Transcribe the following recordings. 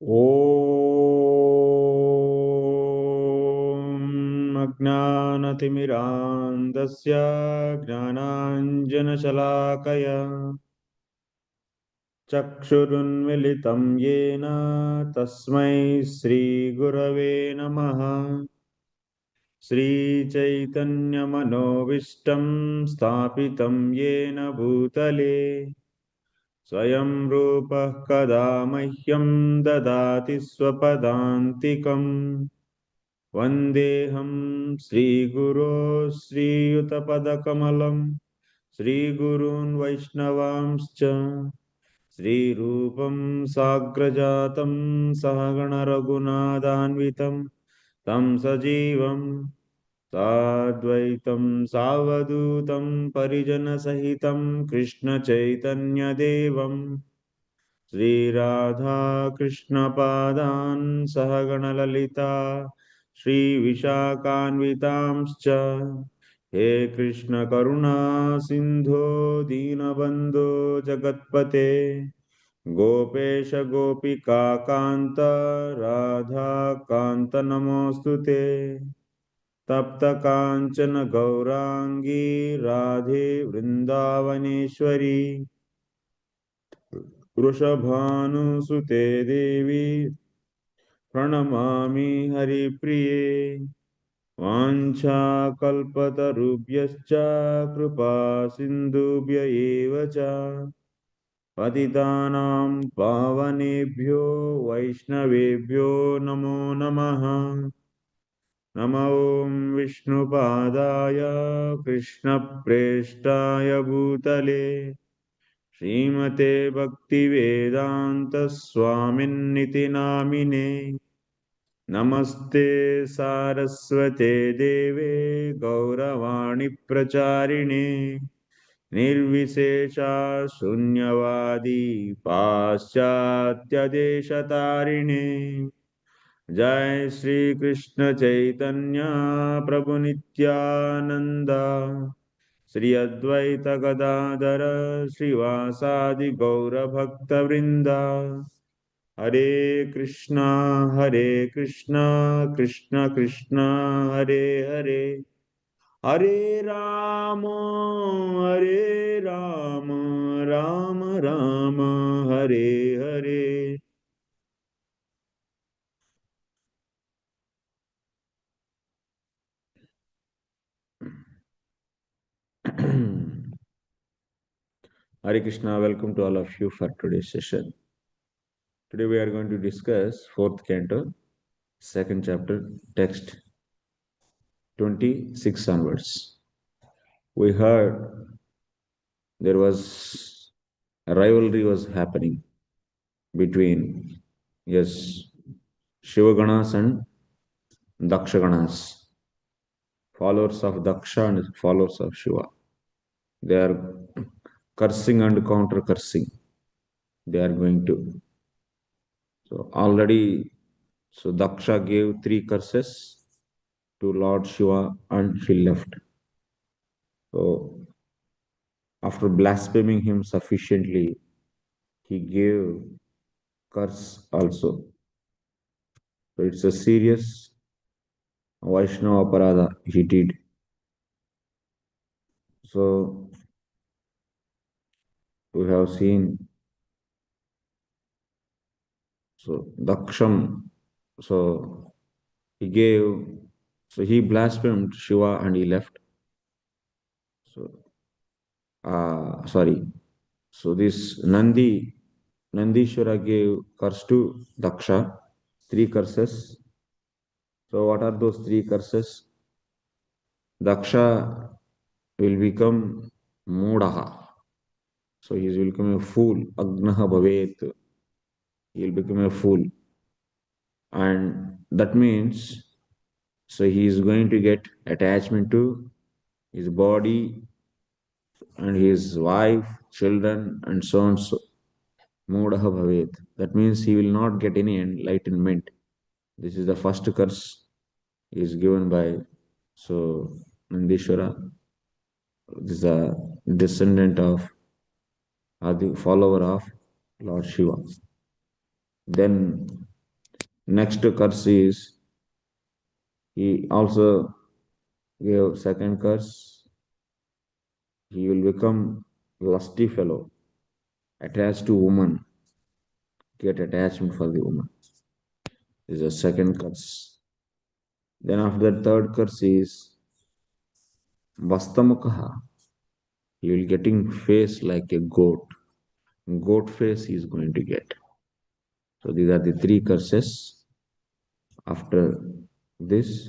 ॐ अज्ञानतिमिरान्धस्य ज्ञानाञ्जनशलाकया चक्षुरुन्मिलितं येन तस्मै श्रीगुरवे नमः। श्रीचैतन्यमनोभीष्टं स्थापितं येन भूतले स्वयं रूपः कदा मह्यं ददाति स्वपदान्तिकम्। वन्देऽहं श्रीगुरो श्रीयुतपदकमलं श्रीगुरून् वैष्णवांश्च श्रीरूपं साग्रजातं सहगणरघुनाथान्वितं तं सजीवं साद्वैतं सावधूतं परिजनसहितं कृष्णचैतन्यदेवं श्रीराधा कृष्णपादान् सहगणललिता श्रीविशाखान्वितांश्च हे कृष्ण करुणा सिन्धो दीनबन्धो जगत्पते गोपेश गोपिका कान्त राधा कान्त नमोऽस्तु ते तप्त काञ्चन गौरांगी राधे वृन्दावनेश्वरी वृषभानुसुते देवी प्रणमामि हरिप्रिये वाञ्छाकल्पतरुभ्यश्च कृपा सिन्धुभ्य एव च पतितानां पावनेभ्यो वैष्णवेभ्यो नमो नमः। नमो ॐ विष्णुपादाय कृष्णप्रेष्ठाय भूतले श्रीमते भक्तिवेदान्त स्वामिन्निति नामिने नमस्ते सारस्वते देवे गौरवाणी प्रचारिणे निर्विशेषा शून्यवादी पाश्चात्यदेशतारिणे जय श्री कृष्ण चैतन्य प्रभु नित्यानंद श्री अद्वैत गदाधर श्रीवासादि गौर भक्त वृंदा हरे Krishna Krishna Krishna Hare Hare Hare Ram Ram Ram Hare Hare. Hare Krishna, welcome to all of you for today's session. Today we are going to discuss fourth canto, second chapter, text 26 onwards. We heard there was a rivalry was happening between, yes, Shivaganas and Dakshaganas, followers of Daksha and followers of Shiva. They are cursing and counter cursing. They are going to. So already, so Daksha gave three curses to Lord Shiva and he left. So after blaspheming him sufficiently, he gave curse also. So it's a serious Vaishnava Aparadha he did. So we have seen, so Daksham, so he gave, so he blasphemed Shiva and he left. So, sorry. So this Nandishwara gave curse to Daksha, three curses. So what are those three curses? Daksha will become Mudaha. So he will become a fool. Agnaha Bhavet. He will become a fool. And that means, so he is going to get attachment to his body and his wife, children, and so on. So, Mudaha Bhavet. That means he will not get any enlightenment. This is the first curse is given by so Nandishwara. This is a descendant of or the follower of Lord Shiva. Then Next curse is he also gave second curse. He will become lusty fellow, attached to woman, get attachment for the woman. This is a second curse. Then after that, third curse is Vastamukha. He will getting face like a goat. Goat face he is going to get. So these are the three curses. After this,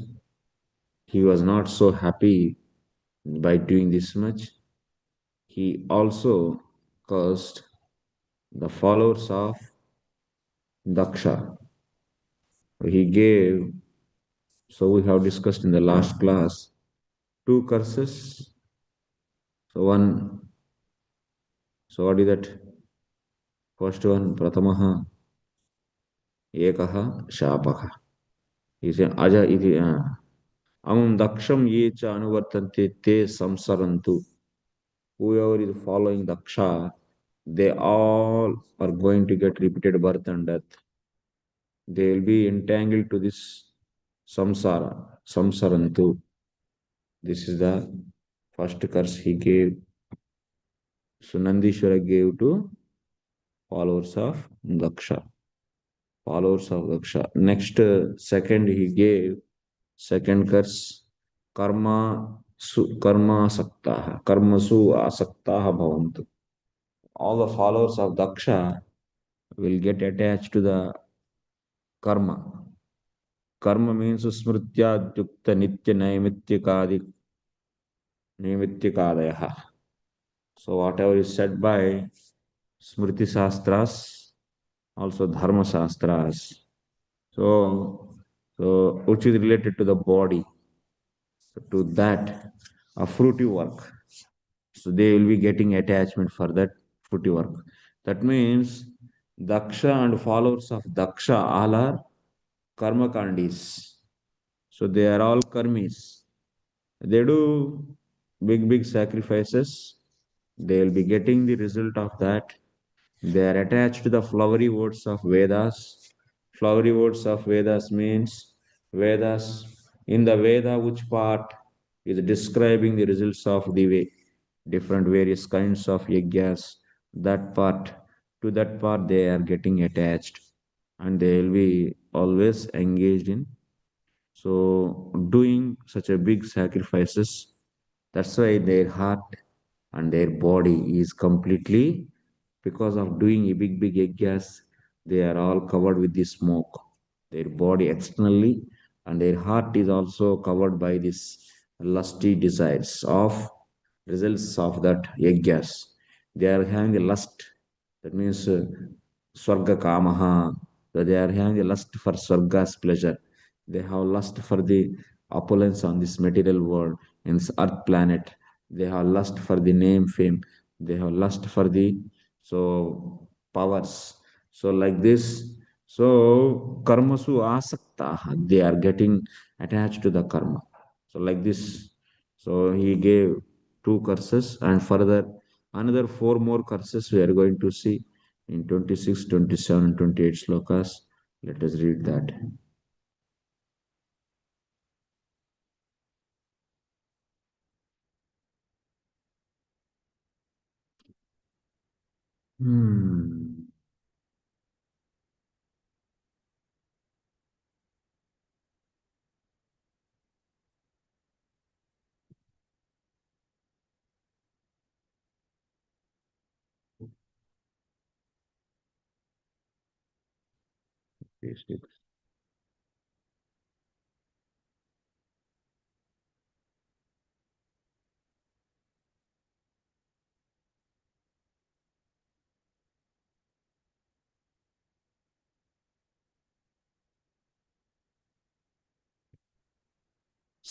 he was not so happy by doing this much. He also cursed the followers of Daksha. He gave, so we have discussed in the last class, two curses. So one, so what is that? First one, Pratamaha, Ekaha, Shapaha. He said, Aja iti, Amam Daksham ye cha anuvartante te samsarantu. Whoever is following Daksha, they all are going to get repeated birth and death. They will be entangled to this samsara, samsarantu. This is the first curse he gave. So Nandishwara gave to followers of Daksha. Followers of Daksha. Next, second he gave, second curse, karma saktaha, karmasu asaktaha bhavantu. All the followers of Daksha will get attached to the karma. Karma means smrityadukta nitya naimittikadayaha. So whatever is said by Smriti Shastras, also Dharma Shastras. So which is related to the body, so to that, a fruity work. So they will be getting attachment for that fruity work. That means Daksha and followers of Daksha all are karma kandis. So they are all karmis. They do big sacrifices. They will be getting the result of that. They are attached to the flowery words of Vedas. Flowery words of Vedas means Vedas. In the Veda, which part is describing the results of the way, different various kinds of yajnas, that part, to that part they are getting attached and they will be always engaged in. So, doing such a big sacrifices, that's why their heart and their body is completely, because of doing a big yajnas, they are all covered with the smoke. Their body externally and their heart is also covered by this lusty desires of results of that yajnas. They are having a lust. That means Swarga Kamaha. So they are having a lust for Swarga's pleasure. They have lust for the opulence on this material world, in this earth planet. They have lust for the name, fame. They have lust for the so powers. So like this. So karmasu asakta. They are getting attached to the karma. So like this. So he gave two curses and further another four more curses we are going to see in 26, 27, and 28 slokas. Let us read that. Hmm.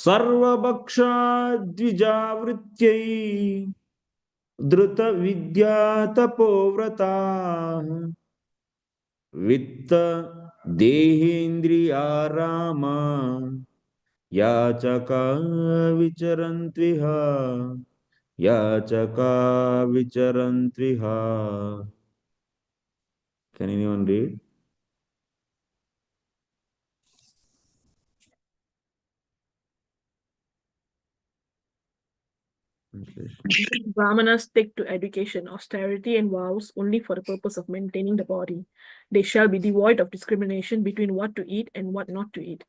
सर्वभक्षाद्विजावृत्यै धृतविद्यातपोव्रताः वित्त देहेन्द्रियाराम याचका विचरन्त्विह याचका विचरन्त्विह. Can anyone read? Translation. Brahmanas stick to education, austerity, and vows only for the purpose of maintaining the body. They shall be devoid of discrimination between what to eat and what not to eat.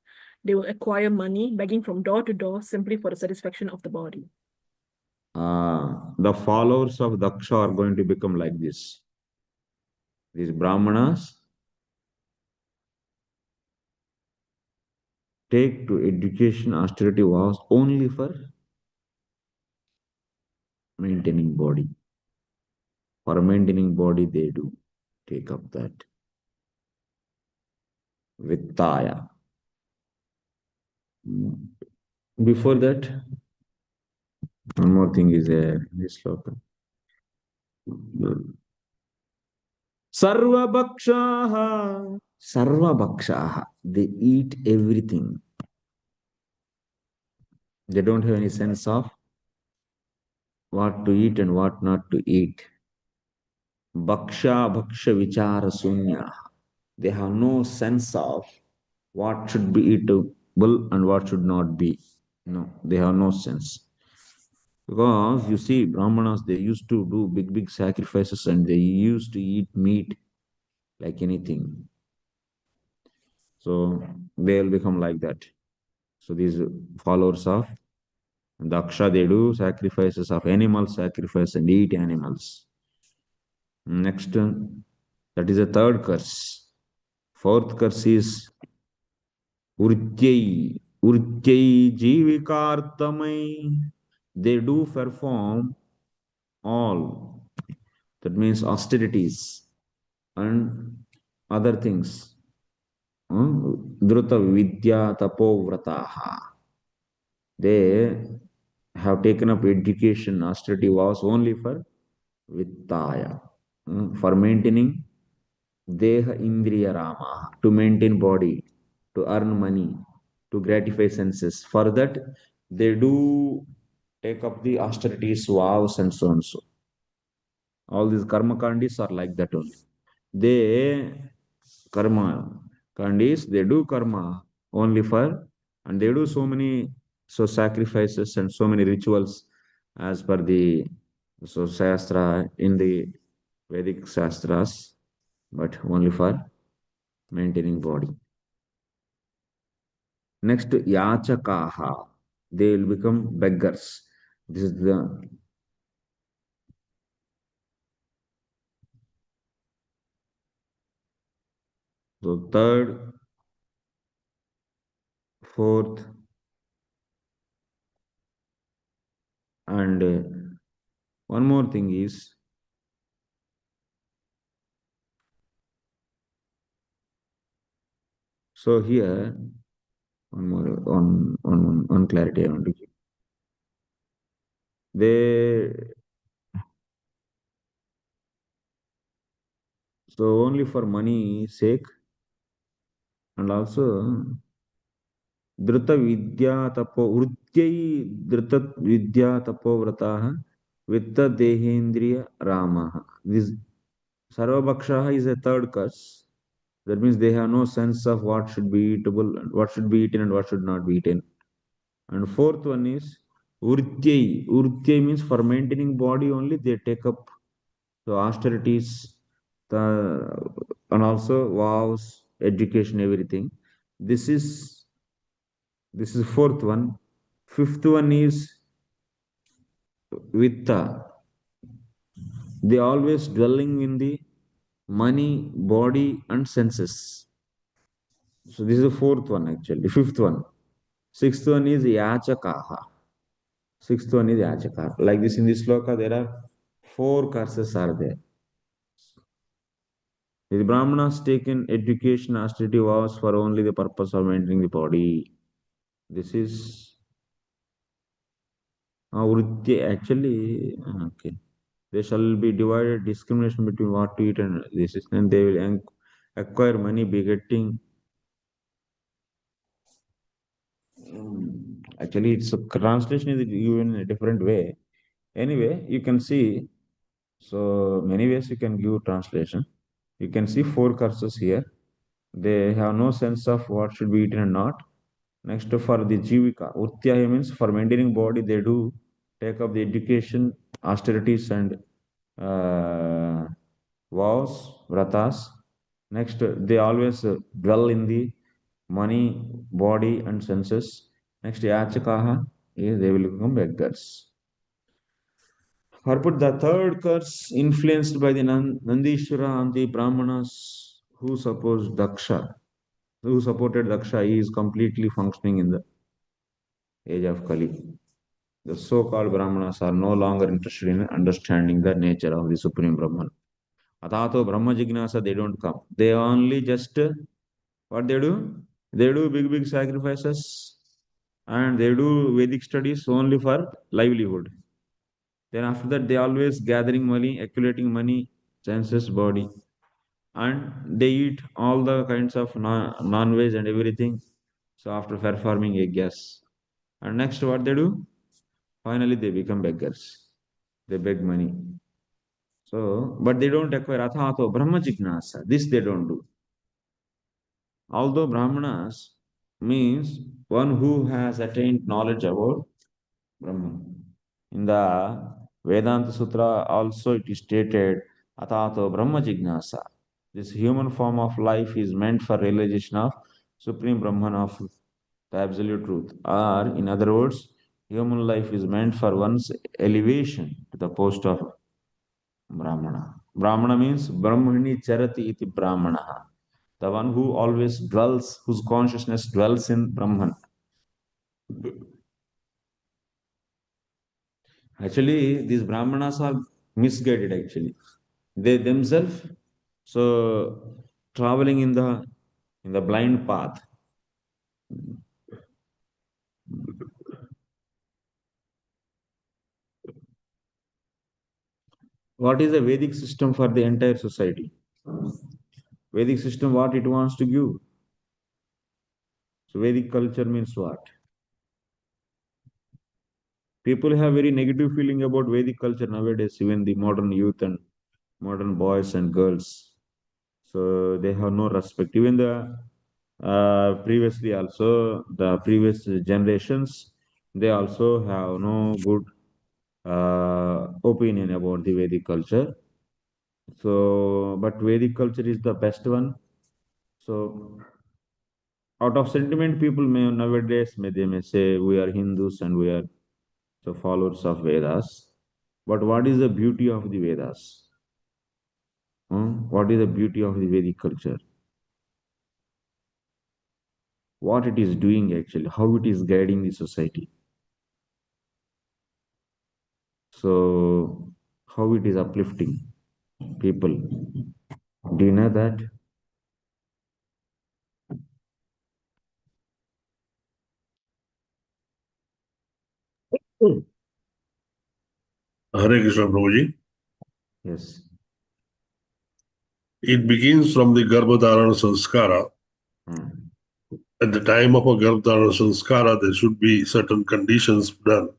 They will acquire money, begging from door to door simply for the satisfaction of the body. The followers of Daksha are going to become like this. These Brahmanas take to education austerity vows only for maintaining body. For maintaining body, they do take up that vittaya. Before that, one more thing is there in this sloka. Sarvabhakshaha. Sarvabhakshaha. They eat everything. They don't have any sense of what to eat and what not to eat. Bhaksha bhaksha vichara sunya. They have no sense of what should be eatable and what should not be. No, they have no sense. Because you see, Brahmanas, they used to do big, big sacrifices and they used to eat meat like anything. So they'll become like that. So these followers of Daksha, they do sacrifices of animal sacrifice and eat animals. Next, that is a third curse. Fourth curse is Urtyai. Urtyai Jivikartamai. They do perform all. That means austerities and other things. Dhruta Vidya Tapovrataha. They have taken up education, austerity vows only for Vittaya, for maintaining Deha Indriya Rama, to maintain body, to earn money, to gratify senses. For that, they do take up the austerities, vows, and so on. So all these karma kandis are like that only. They karma kandis, they do karma only for, and they do so many sacrifices and so many rituals as per the shastra in the Vedic shastras, but only for maintaining body. Next, yachakaha. They will become beggars. This is the so third, fourth, and one more thing is so here one more on clarity I want to give. They so only for money sake and also Drita Vidya Tapo Vrutyai Drita Vidya Tapo Vrataha Vitta Dehendriya Ramaha. This Sarvabhakshaha is a third curse. That means they have no sense of what should be eatable, what should be eaten, and what should not be eaten. And fourth one is Urtyai. Urtyai means for maintaining body only they take up the austerities, the and also vows, education, everything. This is this is fourth one. Fifth one is Vitta. They always dwelling in the money, body, and senses. So this is the fourth one actually. Fifth one. Sixth one is Yachakaha. Sixth one is Yachaka. Like this in this sloka, there are four curses are there. The Brahmanas taken education, austerity vows for only the purpose of maintaining the body. This is vritti actually okay. They shall be divided discrimination between what to eat and this is then they will acquire money begetting. Actually, it's a translation is given in a different way. Anyway, you can see so many ways you can give translation. You can see four curses here. They have no sense of what should be eaten and not. Next, for the jivika, utyaya means for maintaining body, they do. take up the education, austerities, and uh, vows, vratas. Next, they always dwell in the money, body, and senses. Next, yachakaha, they will become beggars. Or put the third curse influenced by the Nandishwara and the Brahmanas who supported Daksha, he is completely functioning in the age of Kali. The so-called Brahmanas are no longer interested in understanding the nature of the Supreme Brahman. Atato Brahma Jignasa, they don't come. They only just, what they do? They do big, big sacrifices and they do Vedic studies only for livelihood. Then after that, they always gathering money, accumulating money, senses, body. And they eat all the kinds of non-veg and everything. So after performing a guess. And next what they do? Finally, they become beggars. They beg money. So, but they don't acquire athato brahma jignasa. This they don't do. Although Brahmanas means one who has attained knowledge about Brahman. In the Vedanta Sutra also it is stated Atato Brahma Jignasa. This human form of life is meant for realization of Supreme Brahman of the absolute truth. Or in other words, human life is meant for one's elevation to the post of Brahmana. Brahmana means Brahmani Charati iti Brahmana. The one who always dwells, whose consciousness dwells in Brahman. Actually, these Brahmanas are misguided actually. They themselves so traveling in the blind path. What is the Vedic system for the entire society? Vedic system, what it wants to give. So Vedic culture means what? People have very negative feeling about Vedic culture nowadays, even the modern youth and modern boys and girls. So they have no respect. Even the previously also the previous generations, they also have no good opinion about the Vedic culture. So, but Vedic culture is the best one. So, out of sentiment, people may nowadays they may say we are Hindus and we are the followers of Vedas. But what is the beauty of the Vedas? What is the beauty of the Vedic culture? What it is doing actually? How it is guiding the society? So, how it is uplifting people? Do you know that? Hmm. Hare Krishna Prabhuji. Yes. It begins from the Garbhodharana Sanskara. Hmm. At the time of a Garbhodharana Sanskara, there should be certain conditions done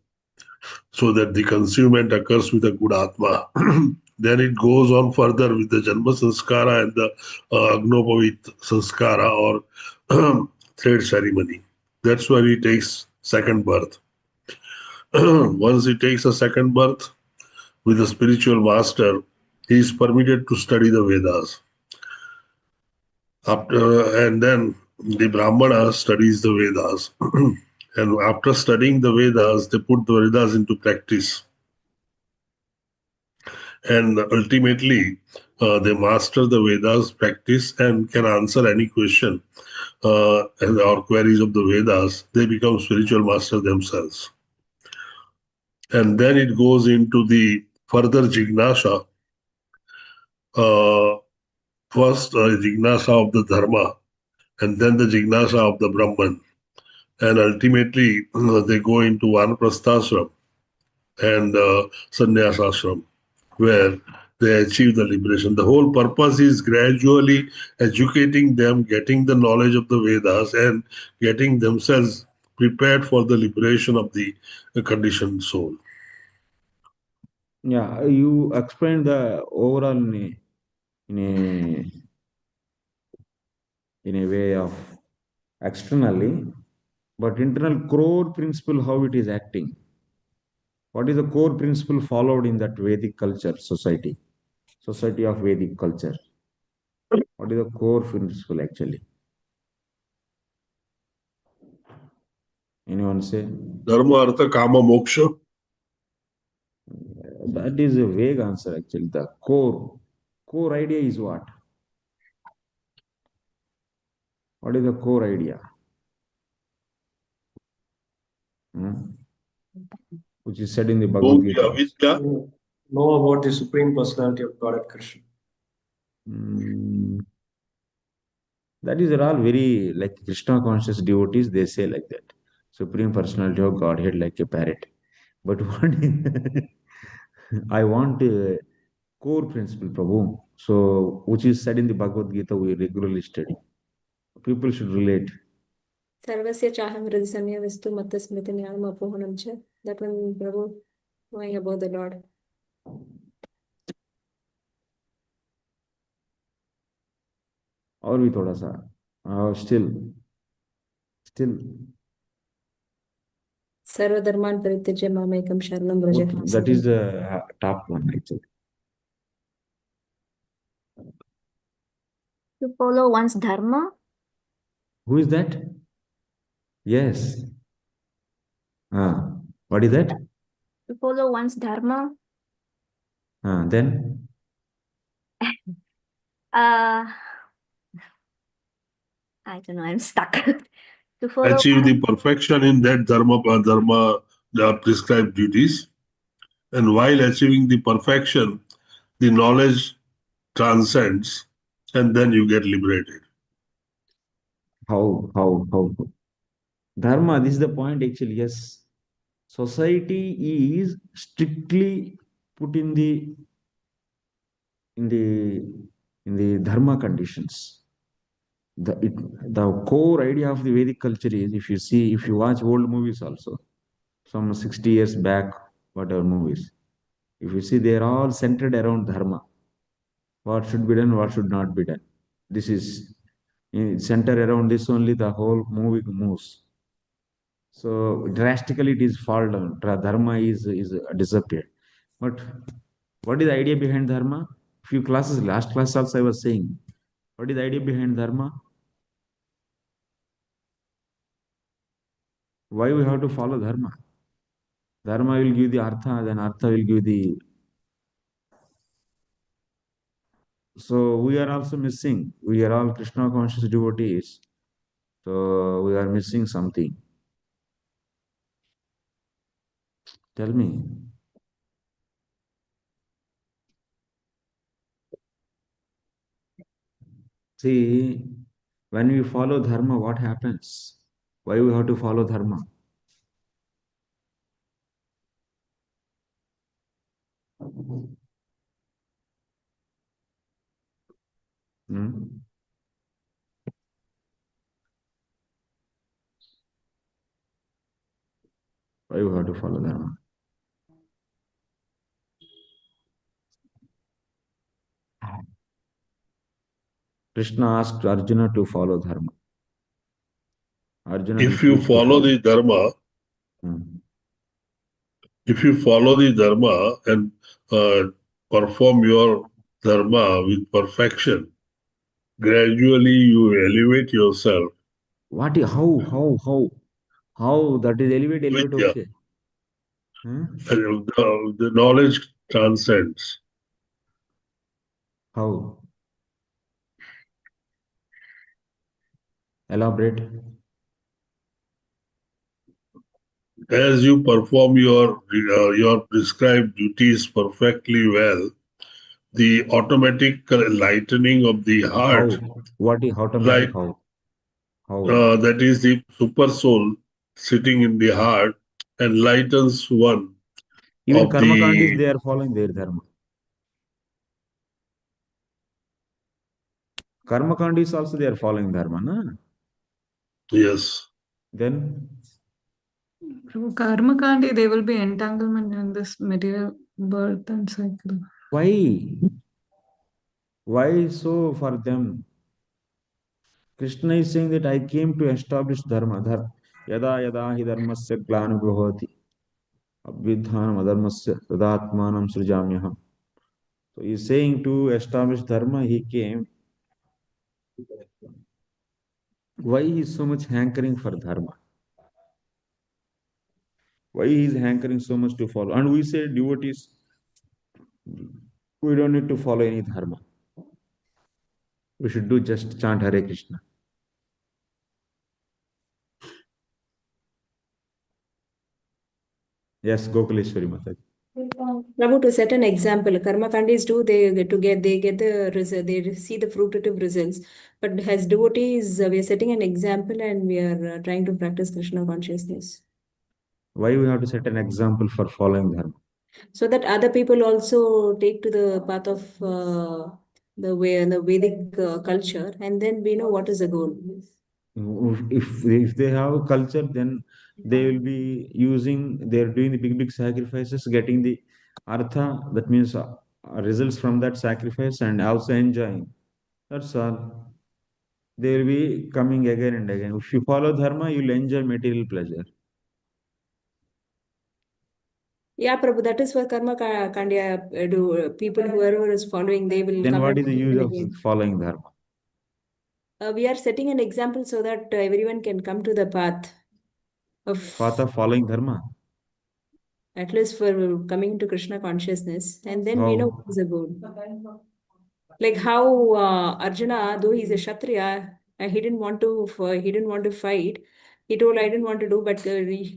so that the concealment occurs with a good Atma. Then it goes on further with the Janma Sanskara and the Agnopavit Sanskara or third ceremony. That's where he takes second birth. Once he takes a second birth with a spiritual master, he is permitted to study the Vedas. And then the Brahmana studies the Vedas. And after studying the Vedas, they put the Vedas into practice. And ultimately, they master the Vedas practice and can answer any question or queries of the Vedas. They become spiritual masters themselves. And then it goes into the further jignasa. Uh, First, jignasa of the dharma, and then the jignasa of the Brahman. And ultimately they go into vanaprasthashram and sannyasashram, where they achieve the liberation. The whole purpose is gradually educating them, getting the knowledge of the Vedas, and getting themselves prepared for the liberation of the conditioned soul. Yeah, you explained the overall in a in a way of externally, but internal core principle how it is acting. What is the core principle followed in that Vedic culture society? Society of Vedic culture. What is the core principle actually? Anyone say? Dharma, Artha, Kama, Moksha. That is a vague answer actually. The core idea is what? What is the core idea? Hmm? Which is said in the Bhagavad Bhogya, Gita also. Avidya. Know about the Supreme Personality of Godhead Krishna. Hmm. That is, they're all very like Krishna conscious devotees, they say like that. Supreme Personality of Godhead like a parrot. But what is, I want a core principle, Prabhu. So, which is said in the Bhagavad Gita, we regularly study. People should relate. सर्वस्य चाहं हृदि संन्यस्तु मत्तस्मृति ज्ञानमपोहनं च. That one, Prabhu, knowing about the Lord. और भी थोड़ा सा. Still. सर्वधर्मान् परित्यज्य मामेकं शरणं Vraj. That is the top one actually. To follow one's dharma. Who is that? Yes. What is that? To follow one's dharma. Then? I don't know, I'm stuck. To follow Achieve the perfection in that dharma, the prescribed duties. And while achieving the perfection, the knowledge transcends, and then you get liberated. How? Dharma, this is the point actually, yes. Society is strictly put in the dharma conditions. The core idea of the Vedic culture is, if you watch old movies also, some 60 years back, whatever movies, if you see, they're all centered around dharma. What should be done, what should not be done. This is centered around this only, the whole movie moves. So drastically it is fall down. Dharma is disappeared. But what is the idea behind dharma? Few classes, last class also I was saying. What is the idea behind dharma? Why we have to follow dharma? Dharma will give the artha, then artha will give the. So we are also missing. We are all Krishna conscious devotees. So we are missing something. Tell me. See, when we follow dharma, what happens? Why we have to follow dharma? Hmm? Why we have to follow dharma? Krishna asked Arjuna to follow dharma. Arjuna If you refused to follow follow. the dharma, Hmm. if you follow the dharma and perform your dharma with perfection, gradually you elevate yourself. What? How? That is elevate. Vidya, Okay. Hmm? the knowledge transcends. How? Elaborate. As you perform your prescribed duties perfectly well, the automatic lightening of the How? heart, What is automatic? like that is the super soul sitting in the heart, enlightens one Even of karmakandis, the they are following their dharma. Karmakandis also, they are following dharma, na? yes. Then Through karma kandi, there will be entanglement in this material birth and cycle. why? Why so for them? Krishna is saying that I came to establish dharma. Yada yada hi dharmasya glanubhavati. Abhidhanam adharmasya tadatmanam srijamyaham. So he's saying to establish dharma, he came. Why he is so much hankering for dharma? Why he is hankering so much to follow? And we say devotees, we don't need to follow any dharma. We should do just chant Hare Krishna. Yes, Gokuleshwari Mataji. Prabhu, to set an example, karma kandis do they get the result, they see the fruitative results. But as devotees, we are setting an example and we are trying to practice Krishna consciousness, Why we have to set an example for following dharma? so that other people also take to the path of the Vedic culture, and then we know what is the goal. If they have a culture, then they will be they're doing the big sacrifices, getting the artha, that means results from that sacrifice, and also enjoying. That's all. They will be coming again and again. If you follow dharma, you'll enjoy material pleasure. Yeah, Prabhu, that is what Kandya do. People, whoever is following, they will Then come what back is the again use and of again. following dharma? We are setting an example so that everyone can come to the path Path of, of following dharma? at least for coming to Krishna consciousness, and then we know what How? is the goal. Like how Arjuna, though he's a Kshatriya, he didn't want to fight. He told, I didn't want to do, but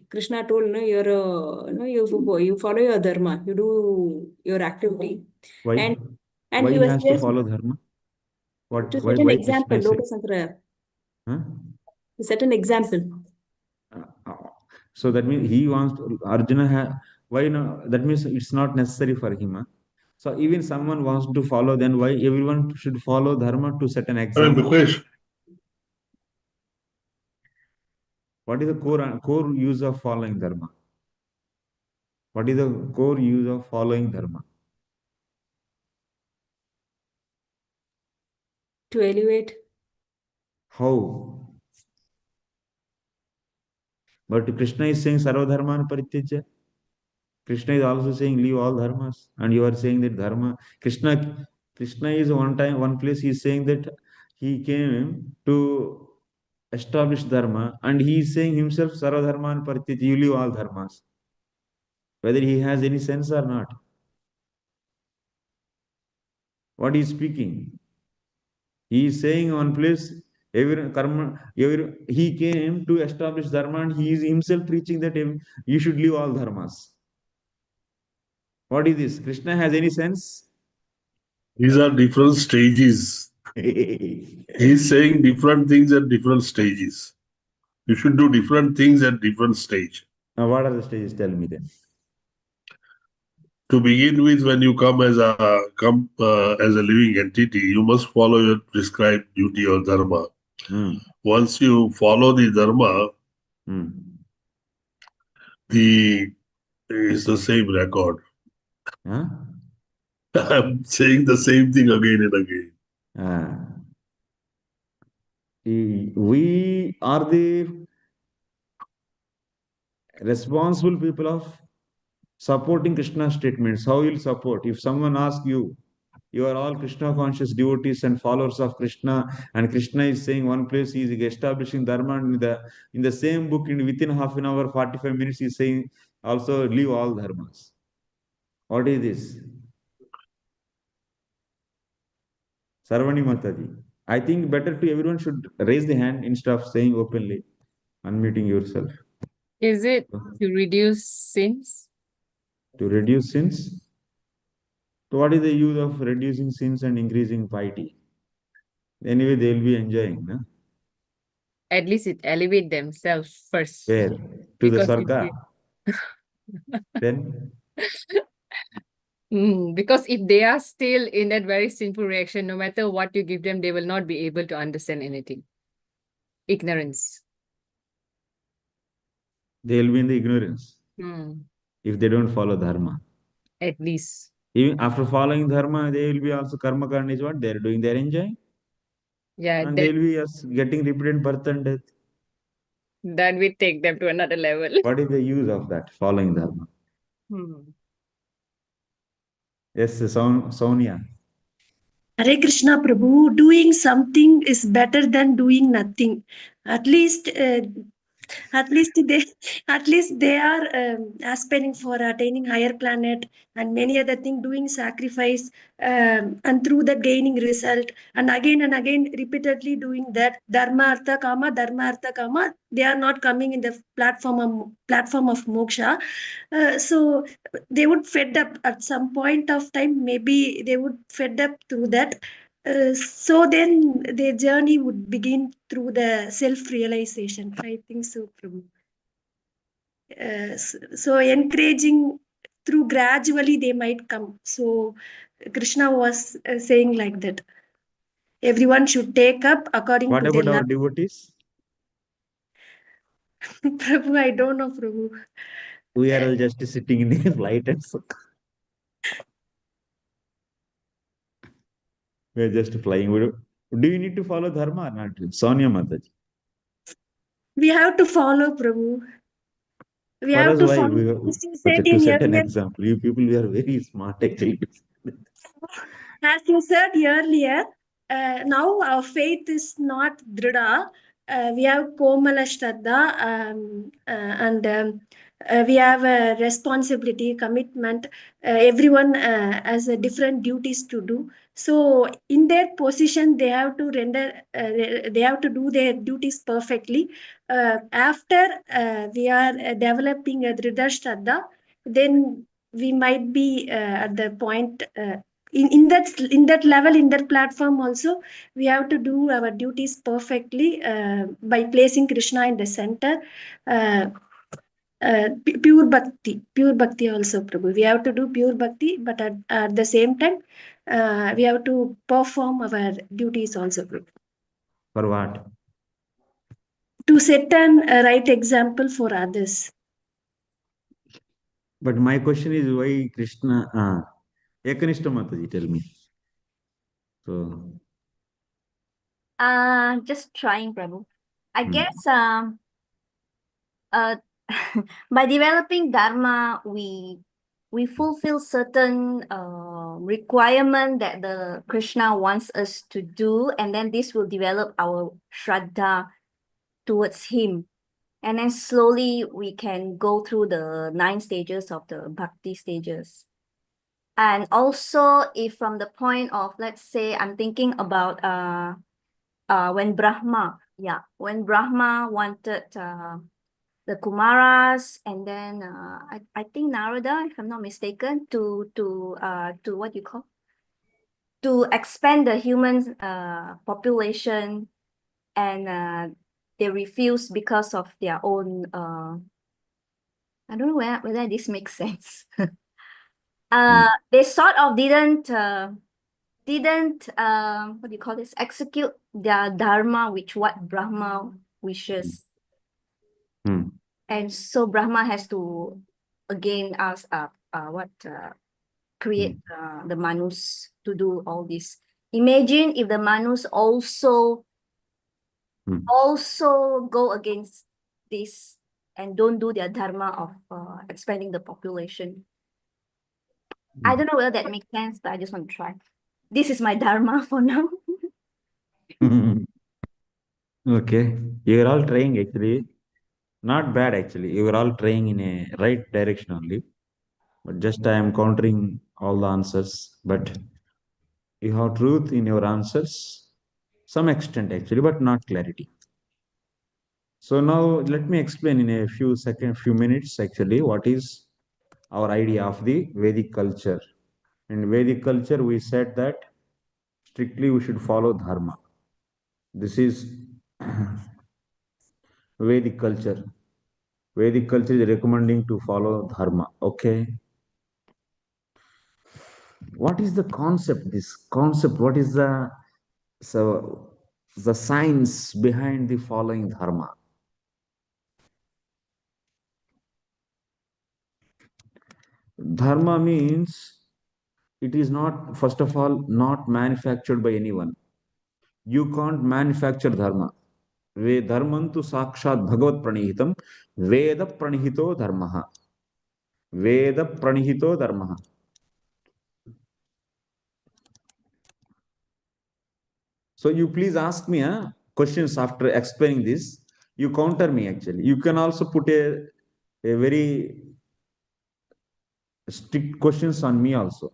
Krishna told, no, you follow your dharma, you do your activity, Why? and Why he he was has to there follow dharma? What? to Why? set an Why Krishna example, is saying? Lokasangraya, Huh? to set an example. Uh, So that means he wants Arjuna. Why no? That means it's not necessary for him. Huh? So even someone wants to follow, then why everyone should follow dharma to set an I mean, example? Bhakti, What is the core use of following dharma? What is the core use of following dharma? To elevate. How? But Krishna is saying sarva dharman parityajya. Krishna is also saying leave all dharmas, and you are saying that dharma. Krishna is one place he is saying that he came to establish dharma, and he is saying himself sarva dharman parityajya. You leave all dharmas, whether he has any sense or not. What he is speaking, he is saying one place he came to establish dharma, and he is himself preaching that you should leave all dharmas. What is this? Krishna has any sense? these are different stages. He's saying different things at different stages. You should do different things at different stage. Now, what are the stages? Tell me then. To begin with, when you come as a living entity, you must follow your prescribed duty or dharma. Once you follow the dharma, it's the same record. Huh? I'm saying the same thing again and again. We are the responsible people of supporting Krishna's statements. How will support? If someone asks you, you are all Krishna conscious devotees and followers of Krishna, and Krishna is saying one place he is establishing dharma, and in the same book, within half an hour, 45 minutes, he is saying also leave all dharmas. What is this? Sarvani Mataji. I think better to everyone should raise the hand instead of saying openly, unmuting yourself. Is it to reduce sins? To reduce sins? So what is the use of reducing sins and increasing piety? Anyway, they will be enjoying. No? At least it elevate themselves first. Where? To the Because Sarga. Then? Because if they are still in that very sinful reaction, no matter what you give them, they will not be able to understand anything. Ignorance. They will be in the ignorance. Hmm. If they don't follow dharma. At least. Even after following dharma, they will be also karma karna is what they are doing. They are enjoying. Yeah, And they will be getting repeated birth and death. that will take them to another level. What is the use of that, following dharma? Yes, Sonia. Hare Krishna Prabhu, doing something is better than doing nothing. At least, at least they, at least they are aspiring for attaining higher planet and many other things, doing sacrifice, and through that gaining result, and again repeatedly doing that dharma artha kama, dharma artha kama. They are not coming in the platform of moksha. So they would fed up at some point of time. Maybe they would fed up through that. So then their journey would begin through the self-realization. I think so, Prabhu. So encouraging through gradually they might come. So Krishna was saying like that. Everyone should take up according What to their about our level. devotees? Prabhu, I don't know, Prabhu. We are all just sitting in the flight and we are just flying. Do you need to follow dharma or not? Sonia Mataji. We have to follow, Prabhu. We For have us, to why? follow. As you said To in set an earlier, example, you people, we are very smart actually. as you said earlier, now our faith is not drida. We have komala shraddha, and we have a responsibility, commitment. Everyone has a different duties to do. So in their position, they have to render. They have to do their duties perfectly. After we are developing a drida shraddha, then we might be at the point. In that level, in that platform also, we have to do our duties perfectly by placing Krishna in the center. uh, Pure bhakti also, Prabhu. We have to do pure bhakti, but at the same time, we have to perform our duties also, Prabhu, For what? to set an right example for others. But my question is why Krishna? Ekanishta Mataji, tell me. So, Just trying, Prabhu. I Hmm. guess uh by developing dharma, we fulfill certain requirement that the Krishna wants us to do, and then this will develop our shraddha towards him. And then slowly we can go through the 9 stages of the bhakti stages. And also, if from the point of, let's say, I'm thinking about when Brahma wanted the Kumaras, and then I think Narada, if I'm not mistaken, to what you call, to expand the human population, and they refused because of their own I don't know whether this makes sense. They sort of didn't what do you call this, execute their dharma, which what Brahma wishes. And so Brahma has to again ask create the Manus to do all this. Imagine if the Manus also go against this and don't do their dharma of expanding the population. I don't know whether that makes sense, but I just want to try. This is my dharma for now. Okay, you are all trying actually. Not bad actually. You are all trying in a right direction only. But just I am countering all the answers. But you have truth in your answers, some extent actually, but not clarity. So now let me explain in a few minutes actually what is our idea of the Vedic culture. In Vedic culture, we said that strictly we should follow dharma. This is Vedic culture. Vedic culture is recommending to follow dharma. Okay. What is the concept? This concept, what is the science behind the following dharma? Dharma means it is not, first of all, not manufactured by anyone. You can't manufacture dharma. Ve dharmantu sakshat bhagavat pranihitam veda pranihito dharmaha. Veda pranihito dharma. So you please ask me questions after explaining this. You counter me actually. You can also put a very strict questions on me also.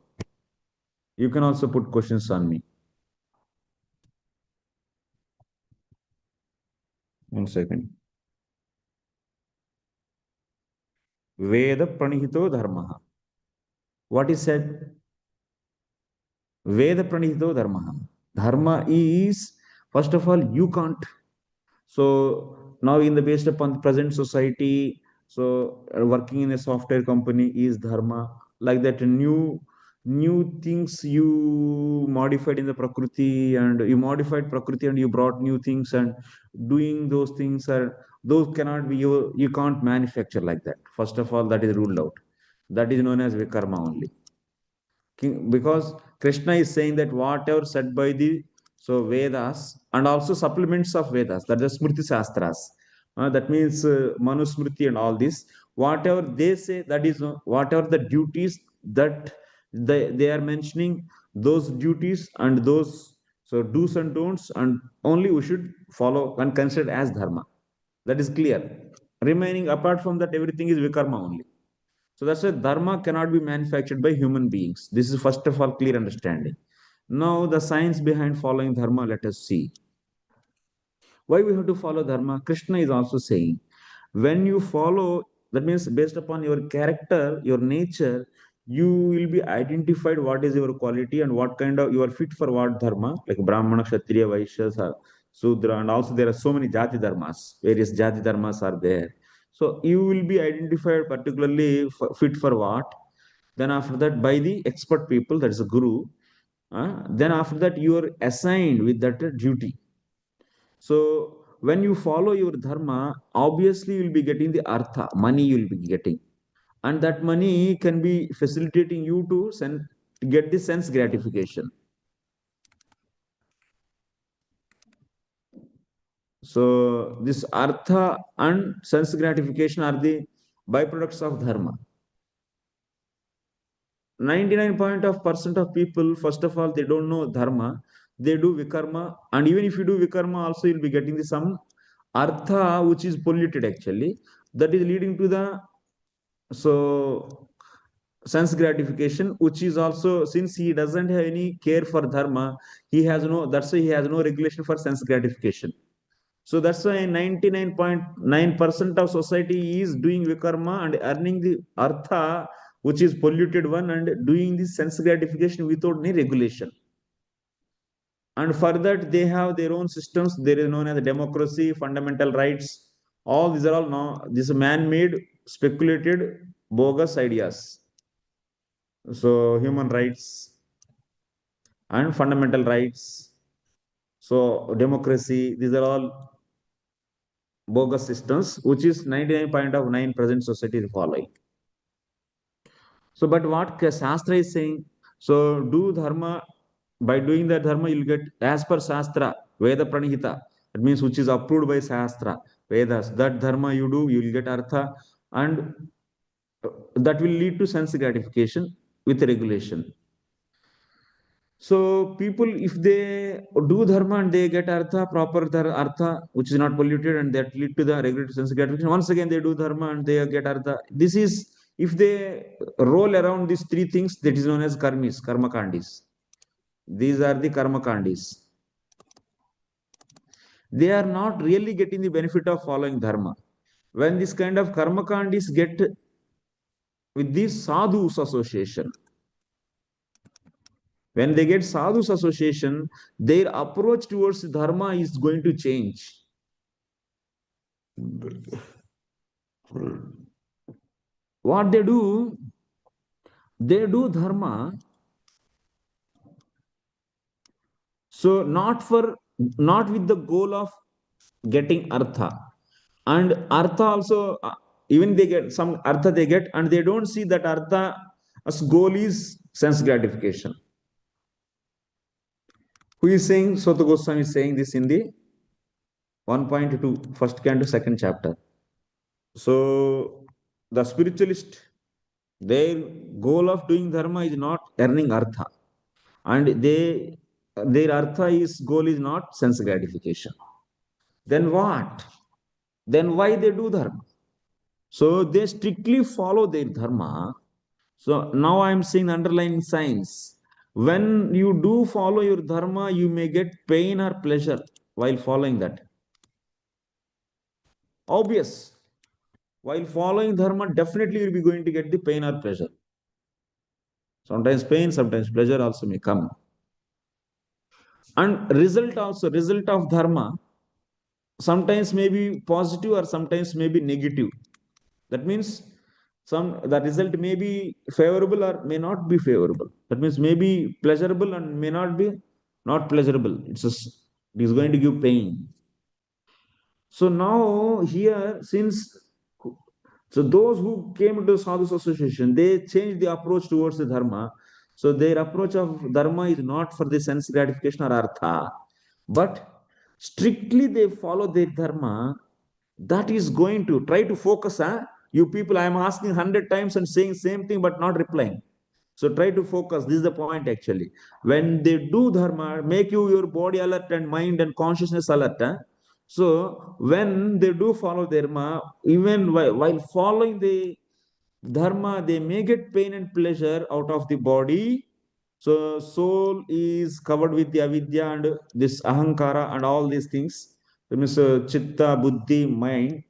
You can also put questions on me. 1 second. Veda pranihito dharma. What is said? Veda pranihito dharma. Dharma is, first of all, you can't. So now in the based upon the present society, so working in a software company is dharma. Like that, new things you modified in the prakriti, and you modified prakriti and you brought new things, and doing those things are, those cannot be, you can't manufacture like that. First of all, that is ruled out. That is known as vikarma only. Because Krishna is saying that whatever said by the Vedas and also supplements of Vedas, that is Smriti Shastras, that means Manusmriti and all this, whatever they say, that is whatever the duties that they are mentioning, those duties and those do's and don'ts, and only we should follow and consider as dharma. That is clear. Remaining apart from that, everything is vikarma only. So that's why dharma cannot be manufactured by human beings. This is first of all clear understanding. Now the science behind following dharma, let us see. Why we have to follow dharma? Krishna is also saying, when you follow, that means based upon your character, your nature, you will be identified what is your quality and what kind of you are fit for what dharma, like Brahmana, Kshatriya, Vaishya, Sudra, and also there are so many jati dharmas, various jati dharmas are there. So you will be identified particularly fit for what. Then after that, by the expert people, that is a guru. Then after that, you are assigned with that duty. So when you follow your dharma, obviously you'll be getting the artha, money you'll be getting. And that money can be facilitating you to get the sense gratification. So this artha and sense gratification are the byproducts of dharma. 99% of people, first of all, they don't know dharma. They do vikarma. And even if you do vikarma, also you'll be getting the some artha, which is polluted actually. That is leading to the sense gratification, which is also, since he doesn't have any care for dharma, he has no, that's why he has no regulation for sense gratification. So that's why 99.9% of society is doing vikarma and earning the artha, which is polluted one, and doing the sense gratification without any regulation. And for that, they have their own systems. There is known as democracy, fundamental rights. All these are all now these man-made, speculated, bogus ideas. So human rights and fundamental rights. So democracy, these are all bogus systems, which is 99.9% society is following. So, but what Shastra is saying, so do dharma, by doing that dharma, you'll get as per Shastra, Veda Pranihita, that means which is approved by Shastra, Vedas, that dharma you do, you will get artha, and that will lead to sense gratification with regulation. So people, if they do dharma and they get artha, proper artha, which is not polluted, and that lead to the regulated sense gratification. Once again, they do dharma and they get artha. This is, if they roll around these three things, that is known as karmis, karma kandis. These are the karma kandis. They are not really getting the benefit of following dharma. When this kind of karma kandis get with these sadhus association, when they get sadhus association, their approach towards dharma is going to change. What they do dharma. So not with the goal of getting artha. And artha also, even they get some artha they get, and they don't see that artha as goal is sense gratification. Who is saying? Sota Goswami is saying this in the 1.2, first canto, second chapter. So the spiritualist Their goal of doing dharma is not earning artha, and their artha is goal is not sense gratification. Then what? Then why they do dharma? So they strictly follow their dharma. So now I am seeing underlying signs. When you do follow your dharma, you may get pain or pleasure while following that. Obvious. While following dharma, definitely you'll be going to get the pain or pleasure. Sometimes pain, sometimes pleasure also may come. And result of dharma, sometimes may be positive or sometimes may be negative. That means the result may be favorable or may not be favorable. That means may be pleasurable and may not be not pleasurable. It is going to give pain. So now here, so those who came into sadhus association, they changed the approach towards the dharma. So their approach of dharma is not for the sense gratification or artha, but strictly they follow their dharma. That is going to try to focus. You people, I am asking 100 times and saying same thing but not replying. So try to focus. This is the point actually. When they do dharma, make your body alert and mind and consciousness alert. So when they do follow dharma, even while following the dharma, they may get pain and pleasure out of the body. So soul is covered with the avidya and this ahankara and all these things. That means chitta, buddhi, mind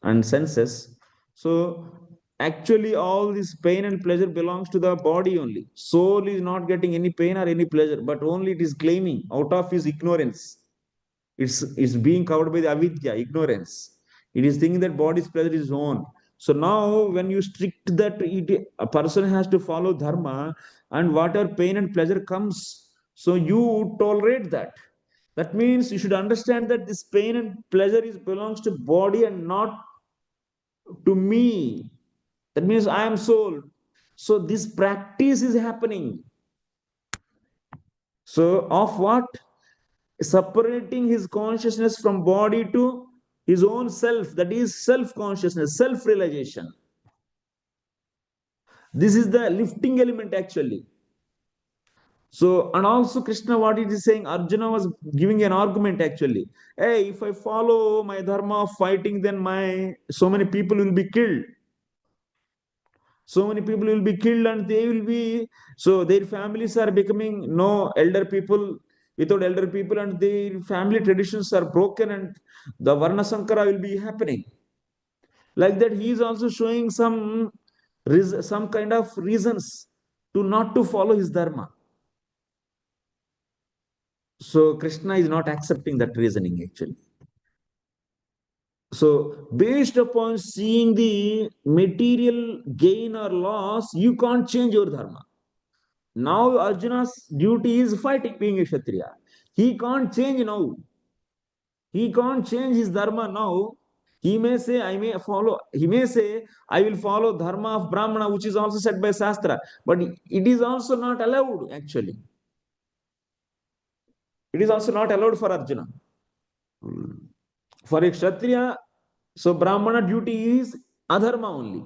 and senses. So actually all this pain and pleasure belongs to the body only. Soul is not getting any pain or any pleasure, but only it is claiming out of his ignorance. It's being covered by the avidya, ignorance. It is thinking that body's pleasure is own. So now, when you strict that a person has to follow dharma, and whatever pain and pleasure comes, so you tolerate that. That means you should understand that this pain and pleasure belongs to body and not to me. That means I am soul. So this practice is happening. So of what? Separating his consciousness from body to his own self, that is self consciousness, self realization. This is the lifting element actually. So, and also Krishna, what it is saying, Arjuna was giving an argument actually. Hey, if I follow my dharma of fighting, then so many people will be killed. So many people will be killed and they will be, so their families are becoming no elder people, without elder people, and their family traditions are broken and the varna sankara will be happening. Like that, he is also showing some kind of reasons to not to follow his dharma. So Krishna is not accepting that reasoning actually. So based upon seeing the material gain or loss, you can't change your dharma. Now Arjuna's duty is fighting, being a Kshatriya. He can't change now. He can't change his dharma now. He may say, I will follow dharma of Brahmana, which is also said by Shastra. But it is also not allowed, actually. It is also not allowed for Arjuna. For a Kshatriya, so Brahmana duty is adharma only.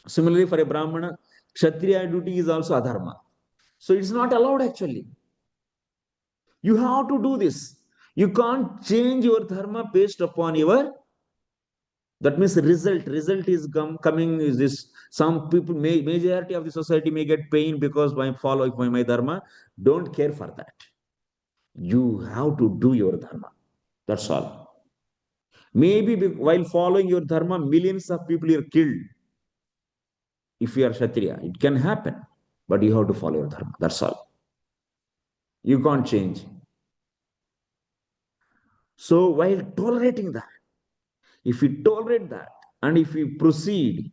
Similarly, for a Brahmana, Kshatriya duty is also adharma. So it's not allowed actually. You have to do this. You can't change your dharma based upon your, that means result. Result is coming is this. Some people, majority of the society may get pain because by following my dharma. Don't care for that. You have to do your dharma. That's all. Maybe while following your dharma, millions of people are killed. If you are Kshatriya, it can happen. But you have to follow your dharma. That's all. You can't change. So while tolerating that, if we tolerate that and if we proceed,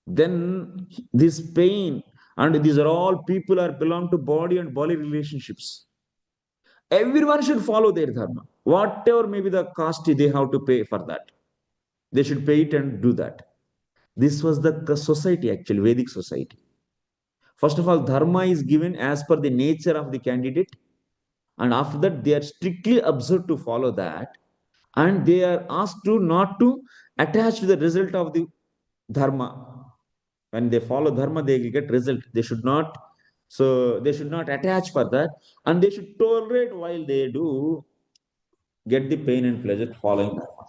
then this pain, and these are all people are belong to body and body relationships. Everyone should follow their dharma. Whatever may be the cost they have to pay for that. They should pay it and do that. This was the society actually, Vedic society. First of all, dharma is given as per the nature of the candidate. And after that, they are strictly observed to follow that. And they are asked to not to attach to the result of the dharma. When they follow dharma, they will get result. They should not, attach for that, and they should tolerate while they do get the pain and pleasure following dharma.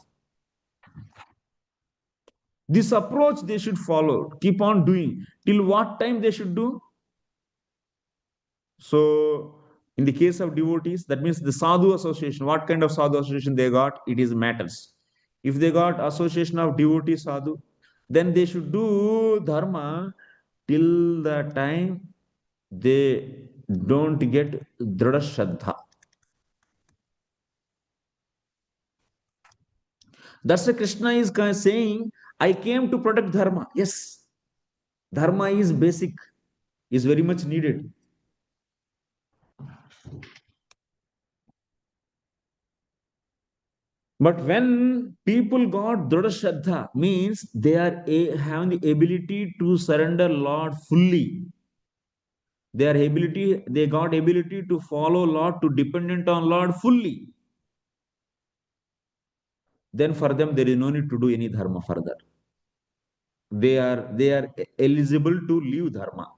This approach they should follow, keep on doing. Till what time they should do? So, in the case of devotees, that means the sadhu association. What kind of sadhu association they got? It is matters. If they got association of devotee sadhu, then they should do dharma till the time they don't get drada shraddha. That's why Krishna is saying, I came to protect dharma. Yes, dharma is basic, is very much needed. But when people got Dhrada Shraddha, means they are having the ability to surrender Lord fully. They got ability to follow Lord, to dependent on Lord fully. Then for them there is no need to do any dharma further. They are eligible to leave dharma.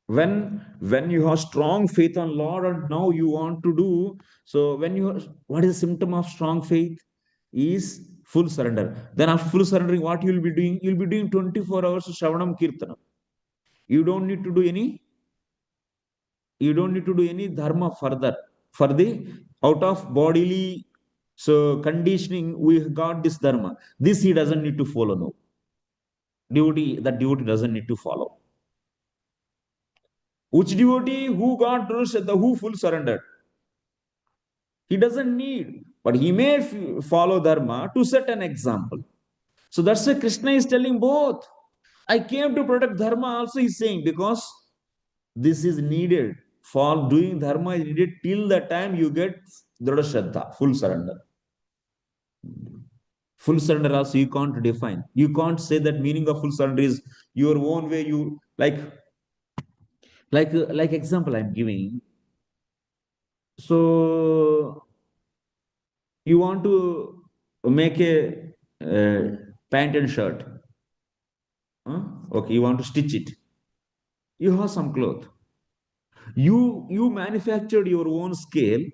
When you have strong faith on Lord and now you want to do, so what is the symptom of strong faith? Is full surrender. Then after full surrendering, what you will be doing? You'll be doing 24 hours Shravanam Kirtanam. You don't need to do any, dharma further. For the out of bodily conditioning, we got this dharma. This he doesn't need to follow now. Devotee doesn't need to follow. Which devotee who got the who full surrendered? He doesn't need, but he may follow dharma to set an example. So that's why Krishna is telling both. I came to protect dharma, also he's saying, because this is needed. For doing dharma is needed till the time you get Dhrada Shraddha, full surrender. Full surrender also you can't define. You can't say that meaning of full surrender is your own way. You like example I'm giving. So you want to make a pant and shirt. Huh? Okay, you want to stitch it. You have some cloth. You manufactured your own scale,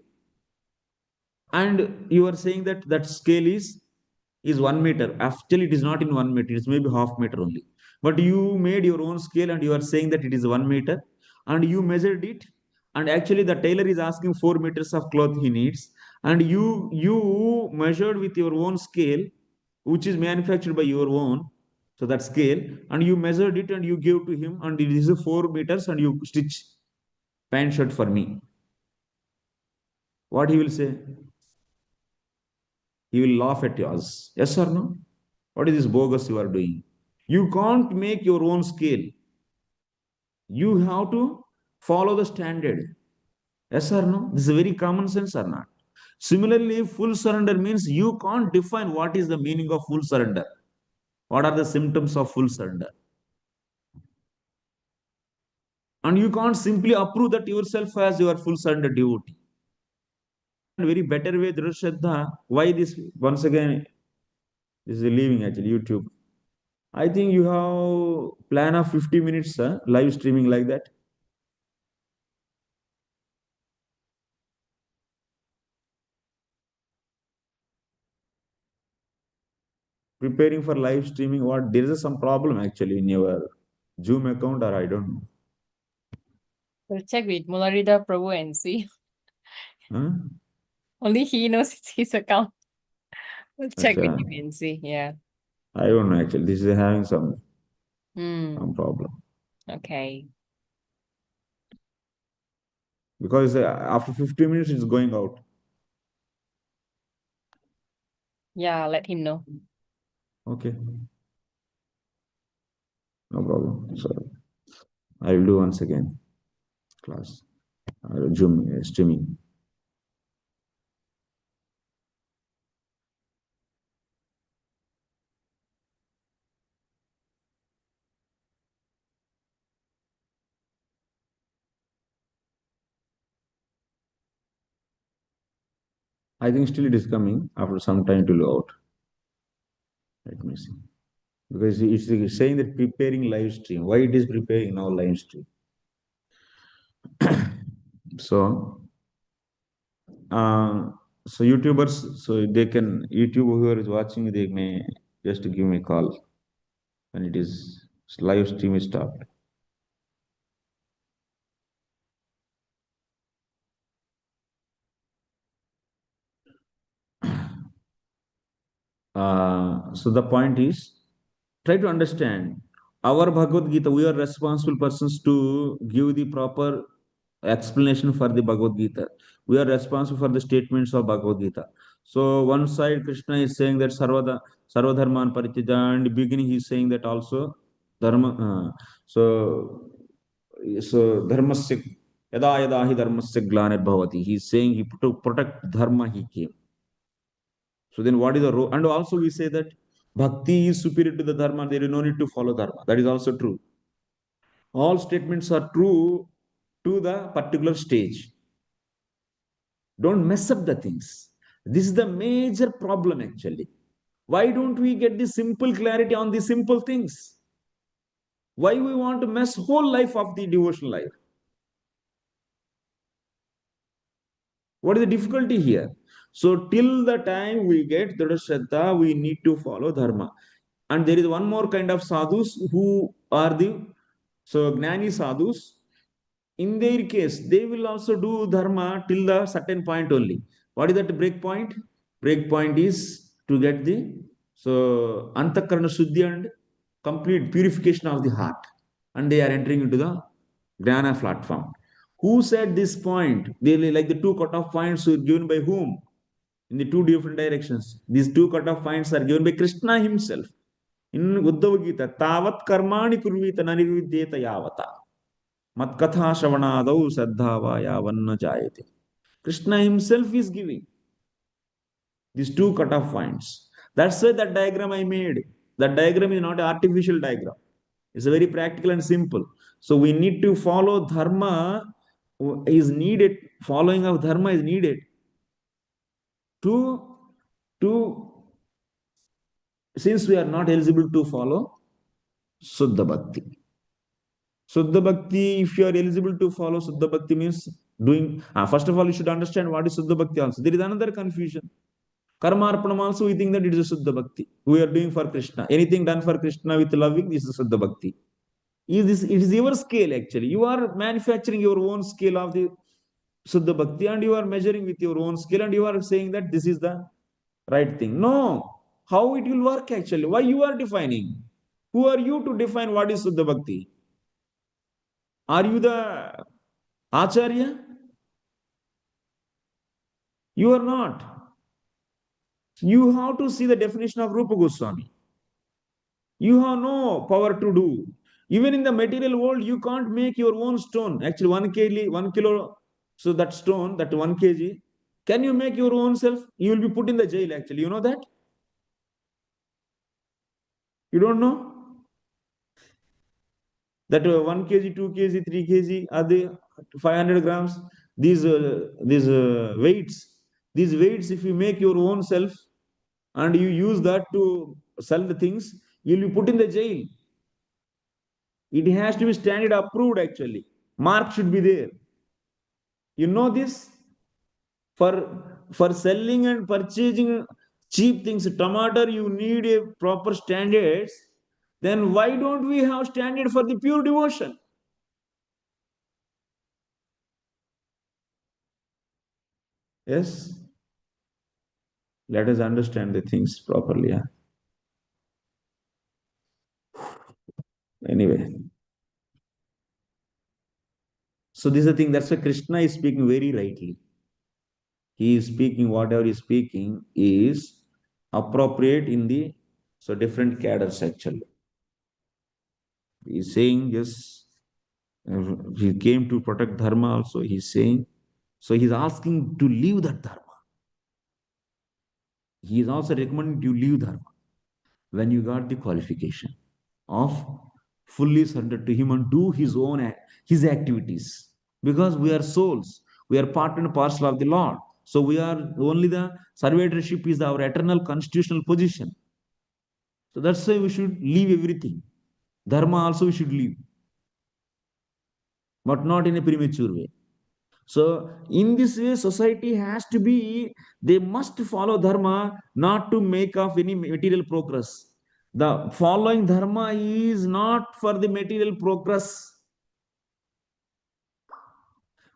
and you are saying that that scale is 1 meter. Actually, it is not in 1 meter. It's maybe half meter only. But you made your own scale, and you are saying that it is 1 meter, and you measured it. And actually, the tailor is asking 4 meters of cloth he needs, and you measured with your own scale, which is manufactured by your own. So that scale, and you measured it, and you gave to him, and it is 4 meters, and you stitch pant shirt for me. What he will say? He will laugh at us. Yes or no? What is this bogus you are doing? You can't make your own scale. You have to follow the standard. Yes or no? This is very common sense or not? Similarly, full surrender means you can't define what is the meaning of full surrender. What are the symptoms of full surrender? And you can't simply approve that yourself as your full surrender devotee. Very better way, Drashraddha. Why this? Once again, this is leaving actually YouTube. I think you have plan of 50 minutes live streaming like that. Preparing for live streaming. What there is some problem actually in your Zoom account, or I don't know. We'll check with Mularida Prabhu and see. Huh? Only he knows it's his account. We'll check with Acha. him and see. Yeah. I don't know actually. This is having some problem Okay. because after 50 minutes it's going out. Yeah, let him know. Okay, no problem. So I will do once again class Zoom streaming. I think still it is coming. After some time to go out. Let me see. Because it's saying that preparing live stream. Why it is preparing now live stream? So, so YouTubers, so they can, YouTube whoever is watching, they may just give me a call when it is live stream is stopped. So the point is, try to understand our Bhagavad Gita. We are responsible persons to give the proper explanation for the Bhagavad Gita. We are responsible for the statements of Bhagavad Gita. So one side Krishna is saying that Sarvadharman Parityaja, and beginning he is saying that also Dharma. So Dharmasya Yada Yada Hi Dharmasya Glanir Bhavati. He is saying he to protect Dharma he came. So then what is the role? And also we say that bhakti is superior to the dharma. There is no need to follow dharma. That is also true. All statements are true to the particular stage. Don't mess up the things. This is the major problem actually. Why don't we get the simple clarity on the simple things? Why we want to mess whole life of the devotional life? What is the difficulty here? So till the time we get Dhrida Shraddha, we need to follow dharma. And there is one more kind of sadhus who are the gnani sadhus. In their case, they will also do dharma till the certain point only. What is that break point? Break point is to get the antakarana shuddhi and complete purification of the heart. And they are entering into the jnana platform. Who said this point? They like the two cutoff points were given by whom? In the two different directions. These two cutoff points are given by Krishna himself. In Uddhava Gita, Tavat karmani kurvita naniruddheta yavata. Mat katha shravanadau saddhava yavanna jayate. Krishna himself is giving these two cutoff points. That's why that diagram I made. That diagram is not an artificial diagram. It's a very practical and simple. So we need to follow dharma is needed. Following of dharma is needed to to since we are not eligible to follow Suddha Bhakti. Suddha Bhakti, if you are eligible to follow Suddha Bhakti means doing, first of all, you should understand what is Suddha Bhakti also. There is another confusion. Karma Arpanam also, we think that it is a Suddha Bhakti. We are doing for Krishna. Anything done for Krishna with loving, this is Suddha Bhakti. It is your scale actually. You are manufacturing your own scale of the Suddha Bhakti and you are measuring with your own scale and you are saying that this is the right thing. No. How it will work actually? Why you are defining? Who are you to define what is Suddha Bhakti? Are you the Acharya? You are not. You have to see the definition of Rupa Goswami. You have no power to do. Even in the material world, you can't make your own stone. Actually, 1 kilo, so that stone, that 1 kg, can you make your own self? You will be put in the jail actually. You know that? You don't know? That 1 kg, 2 kg, 3 kg, are they 500 grams? These weights, if you make your own self and you use that to sell the things, you'll be put in the jail. It has to be standard approved actually. Mark should be there. You know this? For selling and purchasing cheap things, tomato, you need a proper standards. Then why don't we have standard for the pure devotion? Yes. Let us understand the things properly. Yeah? Anyway. So this is the thing. That's why Krishna is speaking very rightly. He is speaking, whatever he is speaking is appropriate in the different cadres actually. He is saying, yes, he came to protect dharma also. He is saying, so he is asking to leave that dharma. He is also recommending you leave dharma when you got the qualification of fully surrendered to him and do his activities. Because we are souls, we are part and parcel of the Lord. So we are only the servitorship is our eternal constitutional position. So that's why we should leave everything. Dharma also we should leave, but not in a premature way. So in this way, society has to be, they must follow dharma, not to make of any material progress. The following dharma is not for the material progress.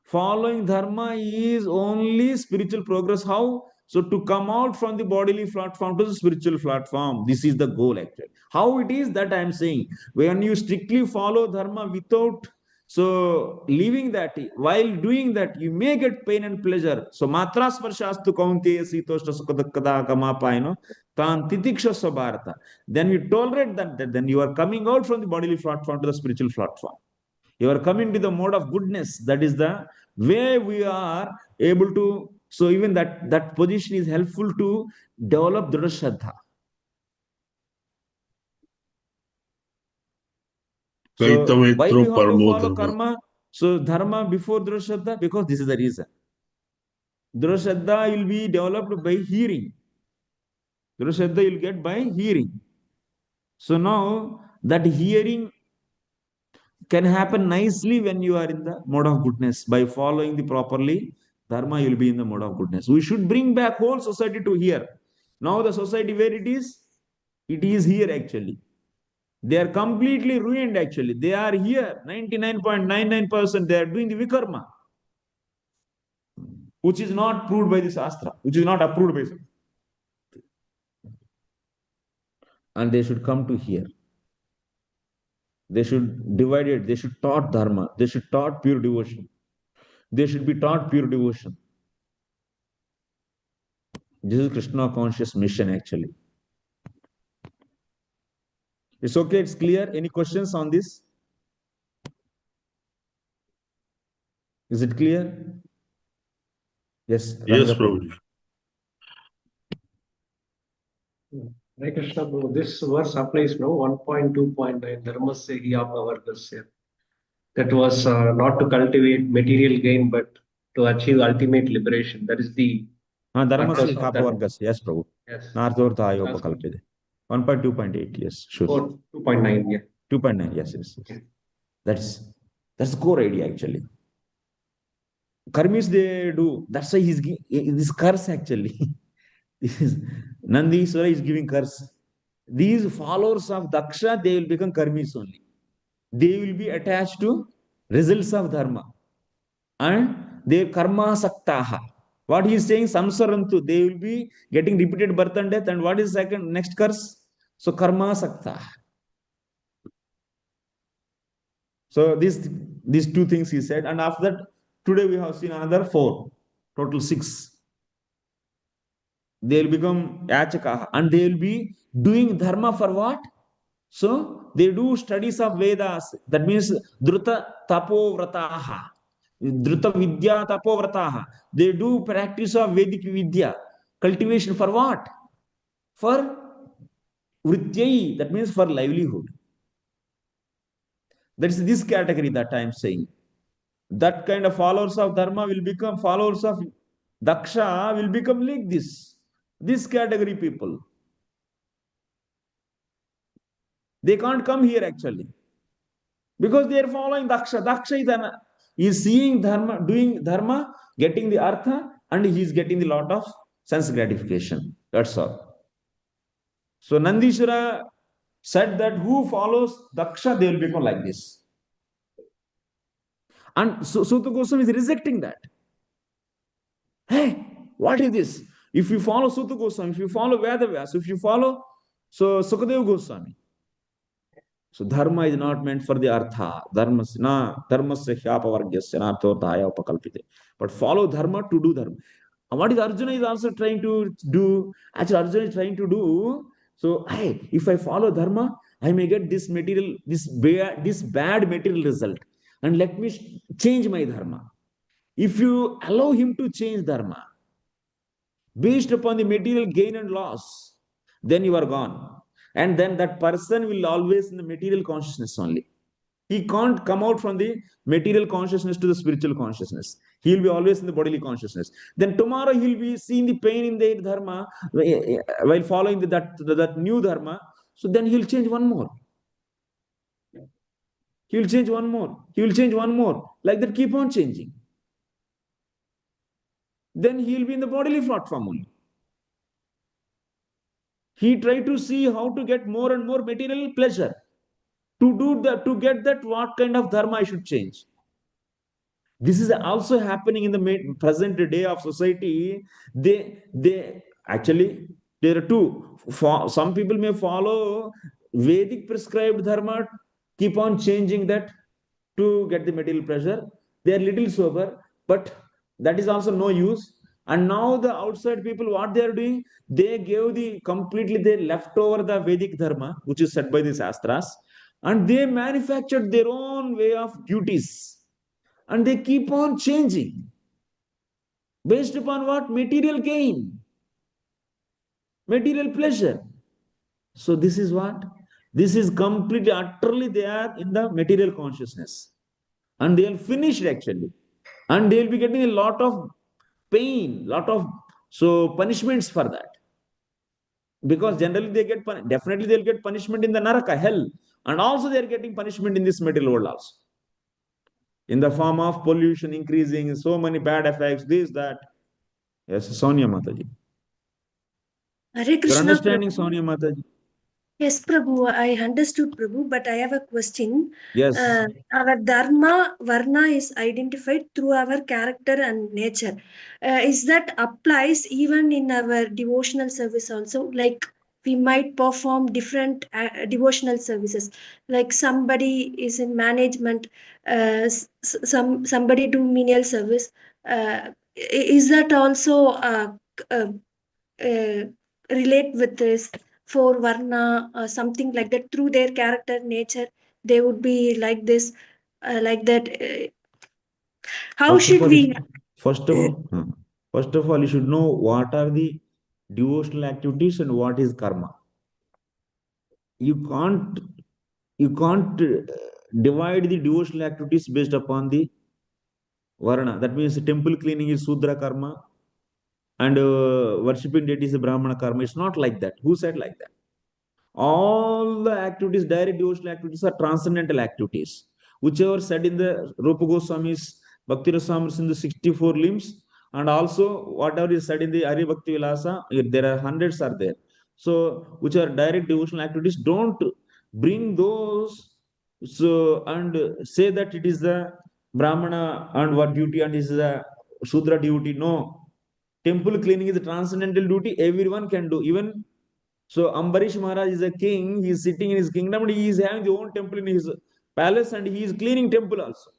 Following dharma is only spiritual progress. How? So to come out from the bodily platform to the spiritual platform. This is the goal actually. How it is that I am saying. When you strictly follow dharma without, so leaving that, while doing that, you may get pain and pleasure. So matra sparshastu kaunteya sitoshta sukadakada kamapayano tan titiksha bharata. Then you tolerate that, then you are coming out from the bodily platform to the spiritual platform. You are coming to the mode of goodness. That is the way we are able to. So even that position is helpful to develop Dhrudha Shraddha. So why we have to follow karma? So dharma before Dhrudha Shraddha? Because this is the reason. Dhrudha Shraddha will be developed by hearing. Dhrudha Shraddha you will get by hearing. So now that hearing can happen nicely when you are in the mode of goodness. By following the properly dharma, you will be in the mode of goodness. We should bring back whole society to here. Now the society where it is here actually. They are completely ruined actually. They are here, 99.99%. They are doing the vikarma, which is not proved by the Shastra, which is not approved by Shastra. And they should come to here. They should divide it. They should taught dharma. They should taught pure devotion. They should be taught pure devotion. This is Krishna conscious mission actually. It's okay, it's clear. Any questions on this? Is it clear? Yes. Yes, Prabhuji. Hare Krishna, Prabhu. This verse applies now 1.2.9 dharmasya hyapavargasya. That was not to cultivate material gain, but to achieve ultimate liberation. That is the dharmasya hyapavargasya. Yes, Prabhu. Yes. 1.2.8. Yes, sure. 2.9. Yeah. 2.9. Yes. Okay. That's the core idea actually. Karmis they do. That's why he's this curse actually. Nandiswara is giving curse. These followers of Daksha, they will become karmis only. They will be attached to results of dharma. And their karma saktaha. What he is saying, samsarantu, they will be getting repeated birth and death. And what is next curse? So karma saktaha. So these two things he said. And after that, today we have seen another 4. Total 6. They will become yachakaha. And they will be doing dharma for what? So they do studies of Vedas. That means Dhruta Tapovrataha. Dhruta Vidya Tapovrataha. They do practice of Vedic Vidya. Cultivation for what? For Vrityai. That means for livelihood. That is this category that I am saying. That kind of followers of Dharma will become followers of Daksha, will become like this. This category people. They can't come here actually. Because they are following Daksha. Daksha is seeing Dharma, doing Dharma, getting the Artha, and he is getting the lot of sense gratification. That's all. So Nandishwara said that who follows Daksha, they will become like this. And so Suta Goswami is rejecting that. Hey, what is this? If you follow Suta Goswami, if you follow Vedavyas, if you follow Sukadeva Goswami, so dharma is not meant for the artha. Dharmasya hyapavargasya narthotaya upakalpite. But follow dharma to do dharma. And what is Arjuna is also trying to do? Actually, Arjuna is trying to do. So, hey, if I follow dharma, I may get this material, this bad material result. And let me change my dharma. If you allow him to change dharma based upon the material gain and loss, then you are gone. And then that person will always in the material consciousness only. He can't come out from the material consciousness to the spiritual consciousness. He will be always in the bodily consciousness. Then tomorrow he will be seeing the pain in the dharma while following that new dharma. So then he'll change one more. He will change one more. He will change one more. Like that, keep on changing. Then he will be in the bodily platform only. He tried to see how to get more and more material pleasure. To do that, to get that, what kind of dharma I should change. This is also happening in the present day of society. They actually, there are two. Some people may follow Vedic prescribed dharma, keep on changing that to get the material pleasure. They are little sober, but that is also no use. And now the outside people, what they are doing, they gave the completely, they left over the Vedic dharma, which is said by the Shastras, and they manufactured their own way of duties. And they keep on changing based upon what? Material gain, material pleasure. So this is what? This is completely, utterly, they are in the material consciousness. And they'll finish it actually. And they'll be getting a lot of pain, lot of punishments for that. Because generally they get, definitely they'll get punishment in the naraka, hell. And also they're getting punishment in this material world also. In the form of pollution increasing, so many bad effects, this, that. Yes, Sonia Mataji. Hare You're Krishna, understanding, Prabhu. Sonia Mataji? Yes, Prabhu, I understood, Prabhu, but I have a question. Yes. Our dharma, varna is identified through our character and nature. Is that applies even in our devotional service also? Like we might perform different devotional services. Like somebody is in management, somebody do menial service. Is that also uh, relate with this for varna something like that through their character nature they would be like this like that how First of should all, we first of all, you should know what are the devotional activities and what is karma. You can't divide the devotional activities based upon the varna. That means temple cleaning is Sudra karma and worshipping deities is Brahmana karma. It's not like that. Who said like that? All the activities, direct devotional activities, are transcendental activities, whichever said in the Rupa Goswami's Bhakti Rasamrita in the 64 limbs, and also whatever is said in the Ari Bhakti Vilasa, there are hundreds are there. So, which are direct devotional activities, don't bring those so and say that it is the Brahmana and what duty and is the Shudra duty. No, temple cleaning is a transcendental duty. Everyone can do, even so Ambarish Maharaj is a king, he is sitting in his kingdom and he is having the own temple in his palace and he is cleaning temple also.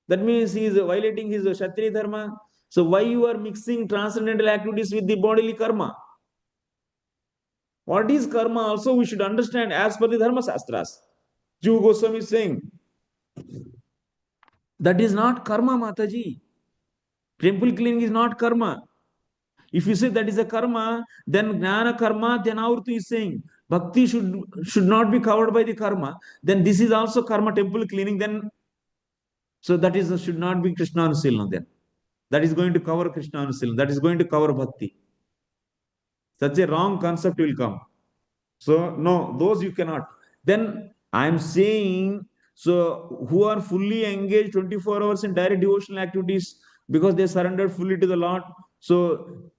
That means he is violating his Kshatriya dharma. So why you are mixing transcendental activities with the bodily karma? What is karma also we should understand as per the Dharma Shastras. Jiva Goswami is saying, that is not karma, Mataji. Temple cleaning is not karma. If you say that is a karma, then jnana karma, then Aurtu is saying bhakti should not be covered by the karma. Then this is also karma, temple cleaning. Then so that is should not be Krishna Anusilna. Then that is going to cover Krishna Anusilna. That is going to cover bhakti. Such a wrong concept will come. So no, those you cannot. Then I am saying so who are fully engaged 24 hours in direct devotional activities because they surrendered fully to the Lord. So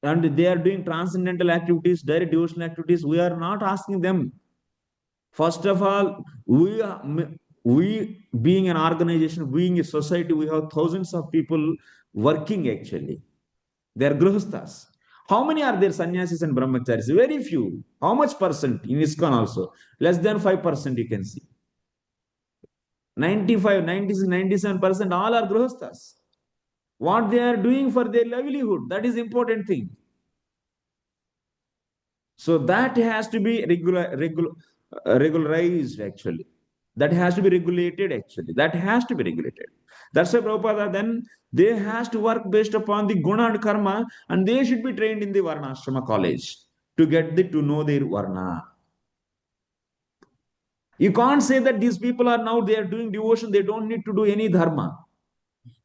and they are doing transcendental activities, direct devotional activities. We are not asking them. First of all, we being an organization, being a society, we have thousands of people working actually. They are grihasthas. How many are there sannyasis and brahmacharis? Very few. How much percent in ISKCON also? Less than 5% you can see. 95, 96, 97% all are grihasthas. What they are doing for their livelihood, that is important thing. So that has to be regularized actually. That has to be regulated actually. That has to be regulated. That's why Prabhupada then they has to work based upon the guna and karma and they should be trained in the varnashrama college to get to know their varna. You can't say that these people are now they are doing devotion, they don't need to do any dharma.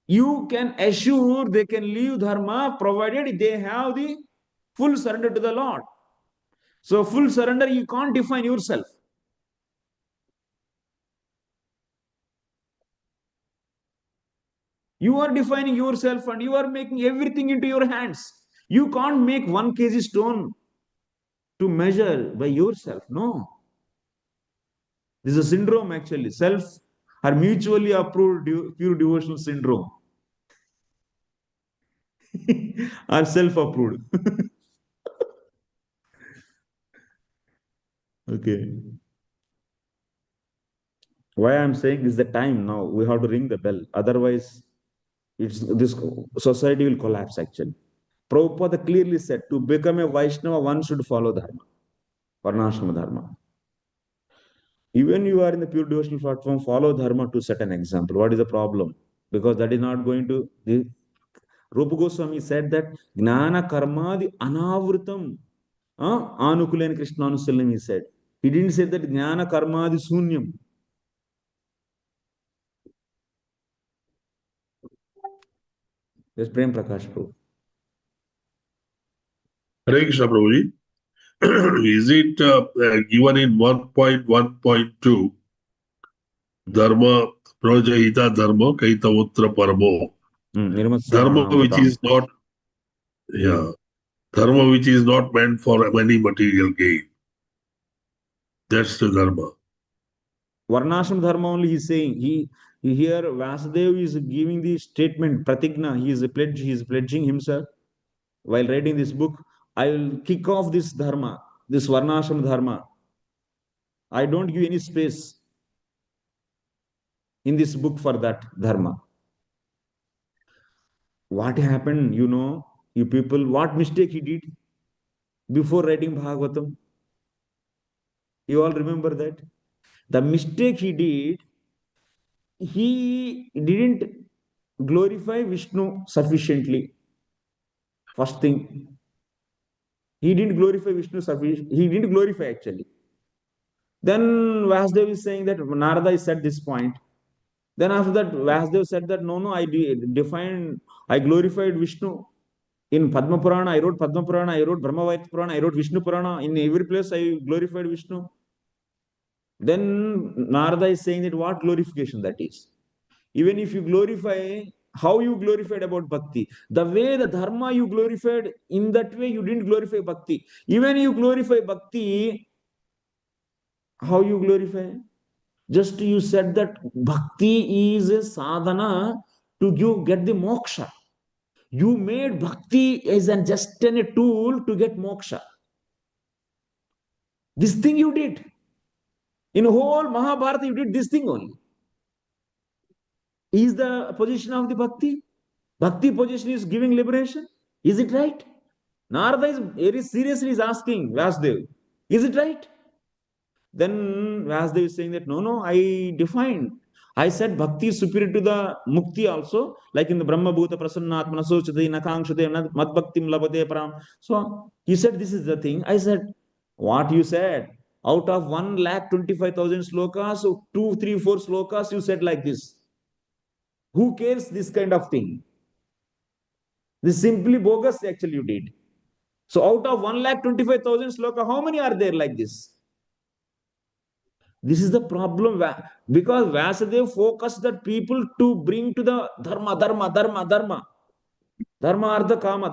You can assure they can leave dharma provided they have the full surrender to the Lord. So full surrender, you can't define yourself. You are defining yourself and you are making everything into your hands. You can't make 1 kg stone to measure by yourself. No. This is a syndrome actually. Self or mutually approved pure devotional syndrome. Or self-approved. Okay. Why I'm saying is the time now. We have to ring the bell. Otherwise, this society will collapse actually. Prabhupada clearly said to become a Vaishnava, one should follow dharma, varnashrama dharma. Even you are in the pure devotional platform, follow dharma to set an example. What is the problem? Because that is not going to. Rupa Goswami said that Gnana Karmadi Anavrutam Anukulen Krishna Anusalam, he said. He didn't say that Gnana Karmadi Sunyam. Yes, Prem Prakash Prabhu. Hare Krishna Prabhuji. Is it given in 1.1.2 dharma projahita dharma kaitavotra paramo? Dharma which is not, yeah, dharma which is not meant for any material gain. That's the dharma. Varnashram dharma only he is saying. He here Vasudev is giving the statement pratigna. He is pledging himself while writing this book. I will kick off this dharma, this Varnashram dharma. I don't give any space in this book for that dharma. What happened, you people, what mistake he did before writing Bhagavatam? You all remember that? The mistake he did, he didn't glorify Vishnu sufficiently. First thing, he didn't glorify Vishnu sufficiently. He didn't glorify actually. Then Vasudev is saying that Narada is at this point. Then after that, Vasudev said that no, I glorified Vishnu. In Padma Purana, I wrote Padma Purana, I wrote Brahmavaita Purana, I wrote Vishnu Purana. In every place, I glorified Vishnu. Then Narada is saying that what glorification that is. Even if you glorify, how you glorified about bhakti. The way the dharma you glorified, in that way you didn't glorify bhakti. Even you glorify bhakti, how you glorify? Just you said that bhakti is a sadhana to get the moksha. You made bhakti as just a tool to get moksha. This thing you did. In whole Mahabharata, you did this thing only. Is the position of the bhakti? Bhakti position is giving liberation. Is it right? Narada is very seriously is asking Vasudev, is it right? Then Vasudev is saying that no, I defined. I said bhakti is superior to the mukti also, like in the Brahma Bhuta Prasannatmana Sochati Nakangshate Mad Bhaktim Labate Param. So he said this is the thing. I said, what you said? Out of 1,25,000 slokas, so 2, 3, 4 slokas, you said like this. Who cares this kind of thing? This is simply bogus actually you did. So out of 1,25,000 sloka, how many are there like this? This is the problem because Vasudev focused that people to bring to the dharma, dharma, artha, kama,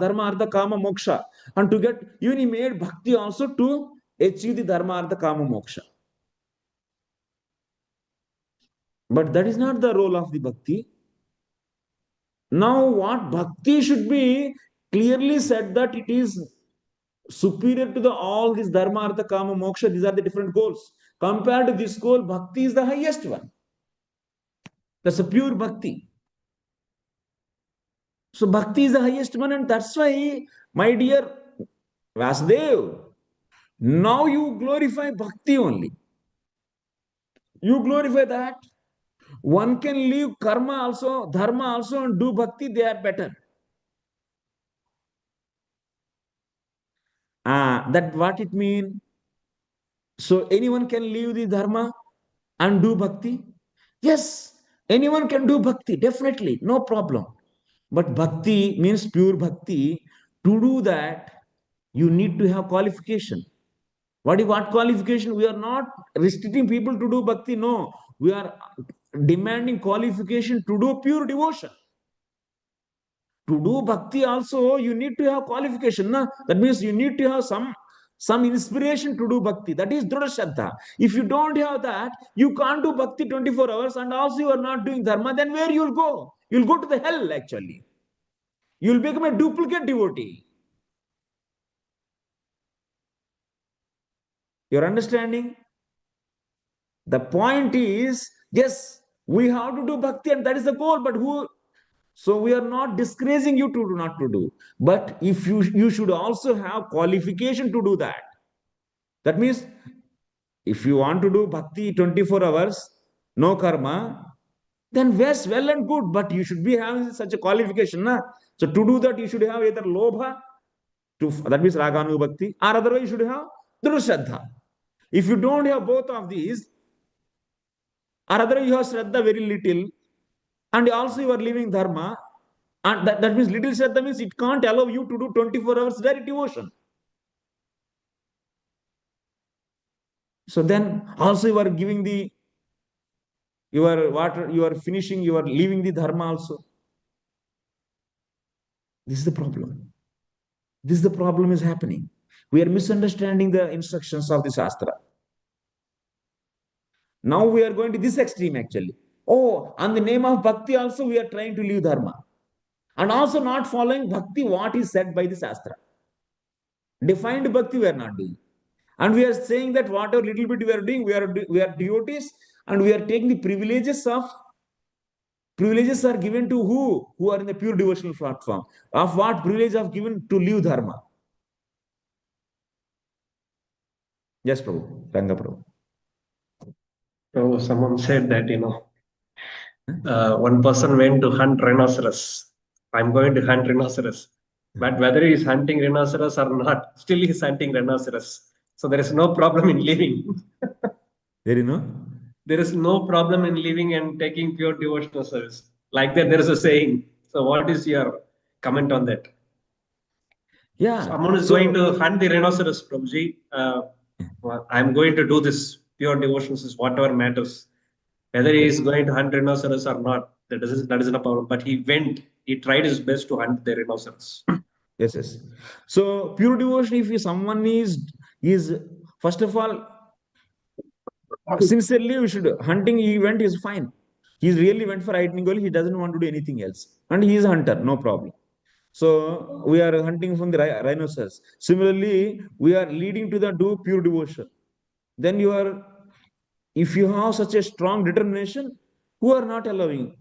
moksha. And to get, even he made bhakti also to achieve the dharma, artha, kama, moksha. But that is not the role of the bhakti. Now what bhakti should be clearly said that it is superior to all this dharma, artha, kama, moksha. These are the different goals. Compared to this goal, bhakti is the highest one. That's a pure bhakti. So bhakti is the highest one, and that's why, my dear Vasudev, now you glorify bhakti only. You glorify that. One can leave karma also, dharma also, and do bhakti, they are better. That what it means? So anyone can leave the dharma and do bhakti? Yes, anyone can do bhakti, definitely, no problem. But bhakti means pure bhakti. To do that, you need to have qualification. What qualification? We are not restricting people to do bhakti. No, we are demanding qualification to do pure devotion. To do bhakti also, you need to have qualification. Na? That means you need to have some inspiration to do bhakti. That is Drudha Shraddha. If you don't have that, you can't do bhakti 24 hours and also you are not doing dharma, then where you'll go? You'll go to the hell actually. You'll become a duplicate devotee. You're understanding? The point is, yes, we have to do bhakti and that is the goal, but who? So we are not discouraging you to do not to do. But if you should also have qualification to do that. That means if you want to do bhakti 24 hours, no karma, then yes, well and good, but you should be having such a qualification. Na? So to do that, you should have either lobha, that means raganu bhakti, or otherwise you should have dhrushraddha. If you don't have both of these, or otherwise you have shraddha very little, and also you are living dharma, and that means little shraddha means it can't allow you to do 24 hours direct devotion. So then also you are giving you are finishing, you are leaving the dharma also. This is the problem. This is the problem is happening. We are misunderstanding the instructions of the Shastra. Now we are going to this extreme actually. Oh, on the name of bhakti also we are trying to leave dharma. And also not following bhakti what is said by the Shastra. Defined bhakti we are not doing. And we are saying that whatever little bit we are doing, we are devotees and we are taking the privileges are given to who are in the pure devotional platform. Of what privilege are given to live dharma. Yes, Prabhu. Ranga Prabhu. So someone said that, one person went to hunt rhinoceros. I'm going to hunt rhinoceros. But whether he's hunting rhinoceros or not, still he's hunting rhinoceros. So there is no problem in living. There is no? There is no problem in living and taking pure devotional service. Like that, there is a saying. So what is your comment on that? Yeah. Someone is going to hunt the rhinoceros, Prabhuji. I'm going to do this pure devotions is whatever matters. Whether he is going to hunt rhinoceros or not, that isn't a problem. But he tried his best to hunt the rhinoceros. Yes, yes. So pure devotion, if someone is first of all sincerely, we should hunting event is fine. He really went for hunting only. He doesn't want to do anything else, and he is a hunter, no problem. So we are hunting from the rhinoceros. Similarly, we are leading to the do pure devotion. Then if you have such a strong determination, who are not allowing?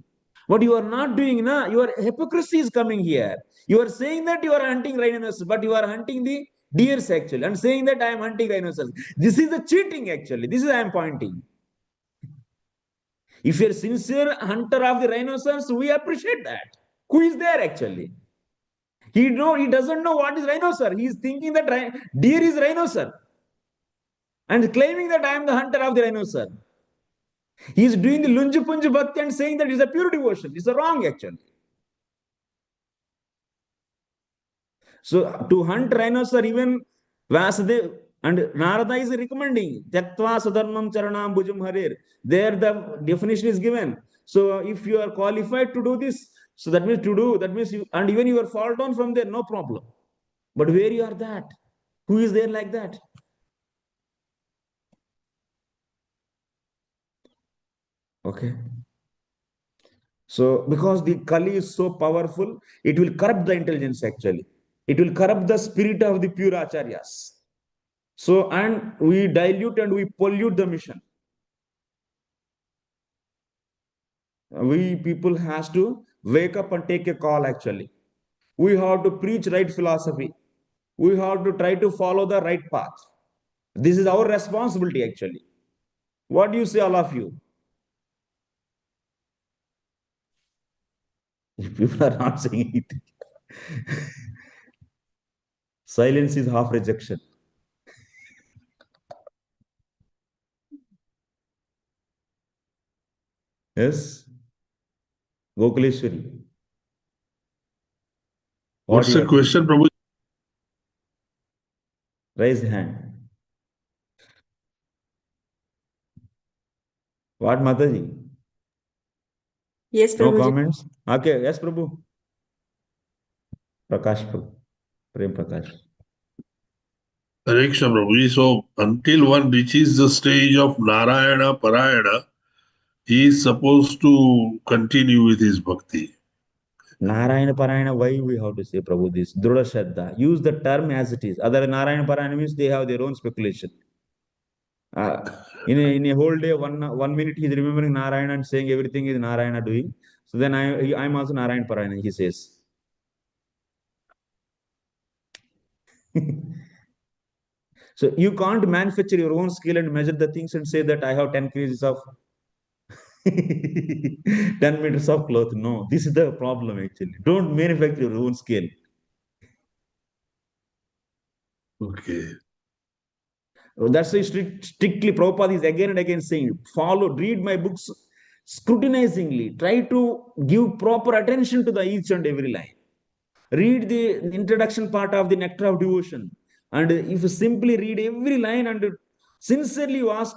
What you are not doing, your hypocrisy is coming here. You are saying that you are hunting rhinoceros, but you are hunting the deers actually, and saying that I am hunting rhinoceros. This is the cheating actually. This is I am pointing. If you're a sincere hunter of the rhinoceros, we appreciate that. Who is there actually? He doesn't know what is rhinoceros. He is thinking that deer is rhinoceros and claiming that I am the hunter of the rhinoceros. He is doing the lunju punju bhakti and saying that it's a pure devotion. It's a wrong actually. So to hunt rhinoceros, even Vasudev and Narada is recommending Tyaktva Sadharmam Charanam Bhujam Harir. There the definition is given. So if you are qualified to do this, so that means and even you are fall down from there, no problem. But where you are that? Who is there like that? Okay. So because the Kali is so powerful, it will corrupt the intelligence actually. It will corrupt the spirit of the pure acharyas. So, and we dilute and we pollute the mission. We people has to wake up and take a call actually. We have to preach right philosophy. We have to try to follow the right path. This is our responsibility actually. What do you say, all of you? People are not saying anything. Silence is half rejection. Yes? Gokuleshwari. What's the question, Prabhu? Raise the hand. What, Mataji? Yes, No Prabhuji. comments? Okay, yes, Prabhu. Prakash Prabhu. Prem Prakash. Hare Krishna Prabhuji. So until one reaches the stage of Narayana Parayana, he is supposed to continue with his bhakti. Narayana Parayana, why we have to say Prabhu this? Drudha Shraddha. Use the term as it is. Other Narayana Parayana means they have their own speculation. In a whole day, one minute he's remembering Narayana and saying everything is Narayana doing. So then I'm also Narayana Parayana, he says. So you can't manufacture your own skill and measure the things and say that I have 10 kgs of 10 meters of cloth. No, this is the problem actually. Don't manufacture your own scale. Okay. That's why strictly Prabhupada is again and again saying, follow, read my books scrutinizingly. Try to give proper attention to the each and every line. Read the introduction part of the Nectar of Devotion. And if you simply read every line and sincerely you ask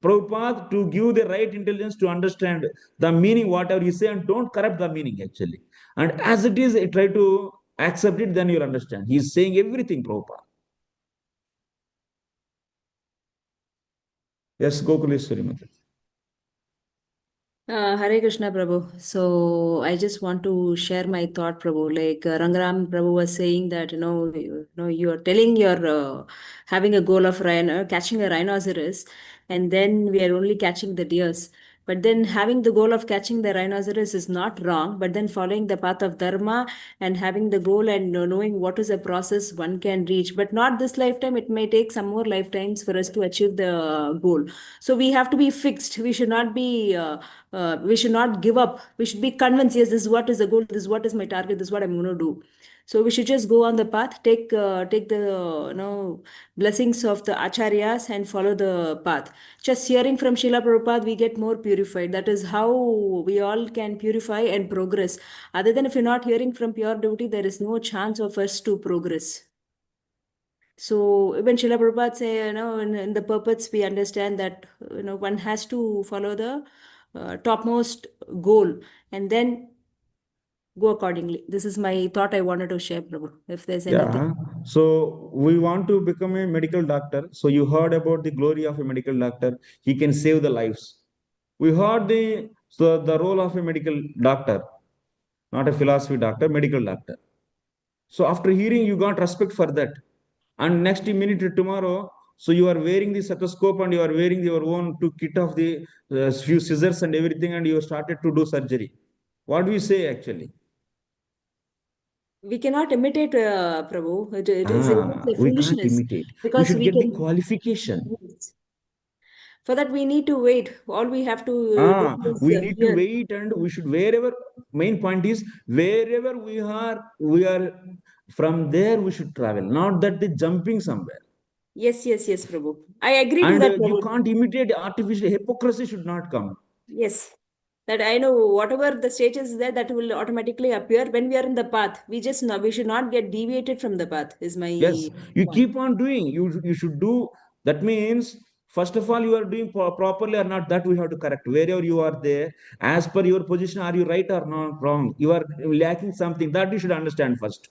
Prabhupada to give the right intelligence to understand the meaning, whatever you say, and don't corrupt the meaning actually. And as it is, try to accept it, then you'll understand. He's saying everything, Prabhupada. Yes, Gokuleshwari Mata. Hare Krishna Prabhu. So I just want to share my thought, Prabhu. Like Rangaram Prabhu was saying that you are telling you're having a goal of catching a rhinoceros, and then we are only catching the deers. But then having the goal of catching the rhinoceros is not wrong. But then following the path of dharma and having the goal and knowing what is the process one can reach, but not this lifetime. It may take some more lifetimes for us to achieve the goal. So we have to be fixed. We should not be. We should not give up. We should be convinced, yes, this is what is the goal, this is what is my target, this is what I'm going to do. So we should just go on the path, take the blessings of the acharyas and follow the path. Just hearing from Srila Prabhupada, we get more purified. That is how we all can purify and progress. Other than if you're not hearing from pure devotee, there is no chance of us to progress. So when Srila Prabhupada say, in the purports, we understand that, one has to follow the topmost goal and then go accordingly. This is my thought I wanted to share, Prabhu. If there's anything. Yeah. So we want to become a medical doctor. So you heard about the glory of a medical doctor. He can save the lives. We heard the role of a medical doctor, not a philosophy doctor, medical doctor. So after hearing, you got respect for that. And next minute tomorrow, so you are wearing the stethoscope and you are wearing your own to kit of the few scissors and everything, and you started to do surgery. What do you say actually? We cannot imitate, Prabhu. It is a We can't foolishness imitate. We because should we get the can. qualification. Yes. For that, we need to wait. All we have to do is We need to hear. wait, and we should wherever. Main point is wherever we are from there we should travel. Not that the jumping somewhere. Yes, yes, yes, Prabhu. I agree to And that, you Prabhu. can't imitate artificial hypocrisy should not come. Yes. That I know whatever the status is there, that will automatically appear when we are in the path. We should not get deviated from the path, is my Yes, you point. keep on doing. You should do. That means first of all you are doing properly or not. That we have to correct. Wherever you are there, as per your position, are you right or not wrong? You are lacking something that you should understand first.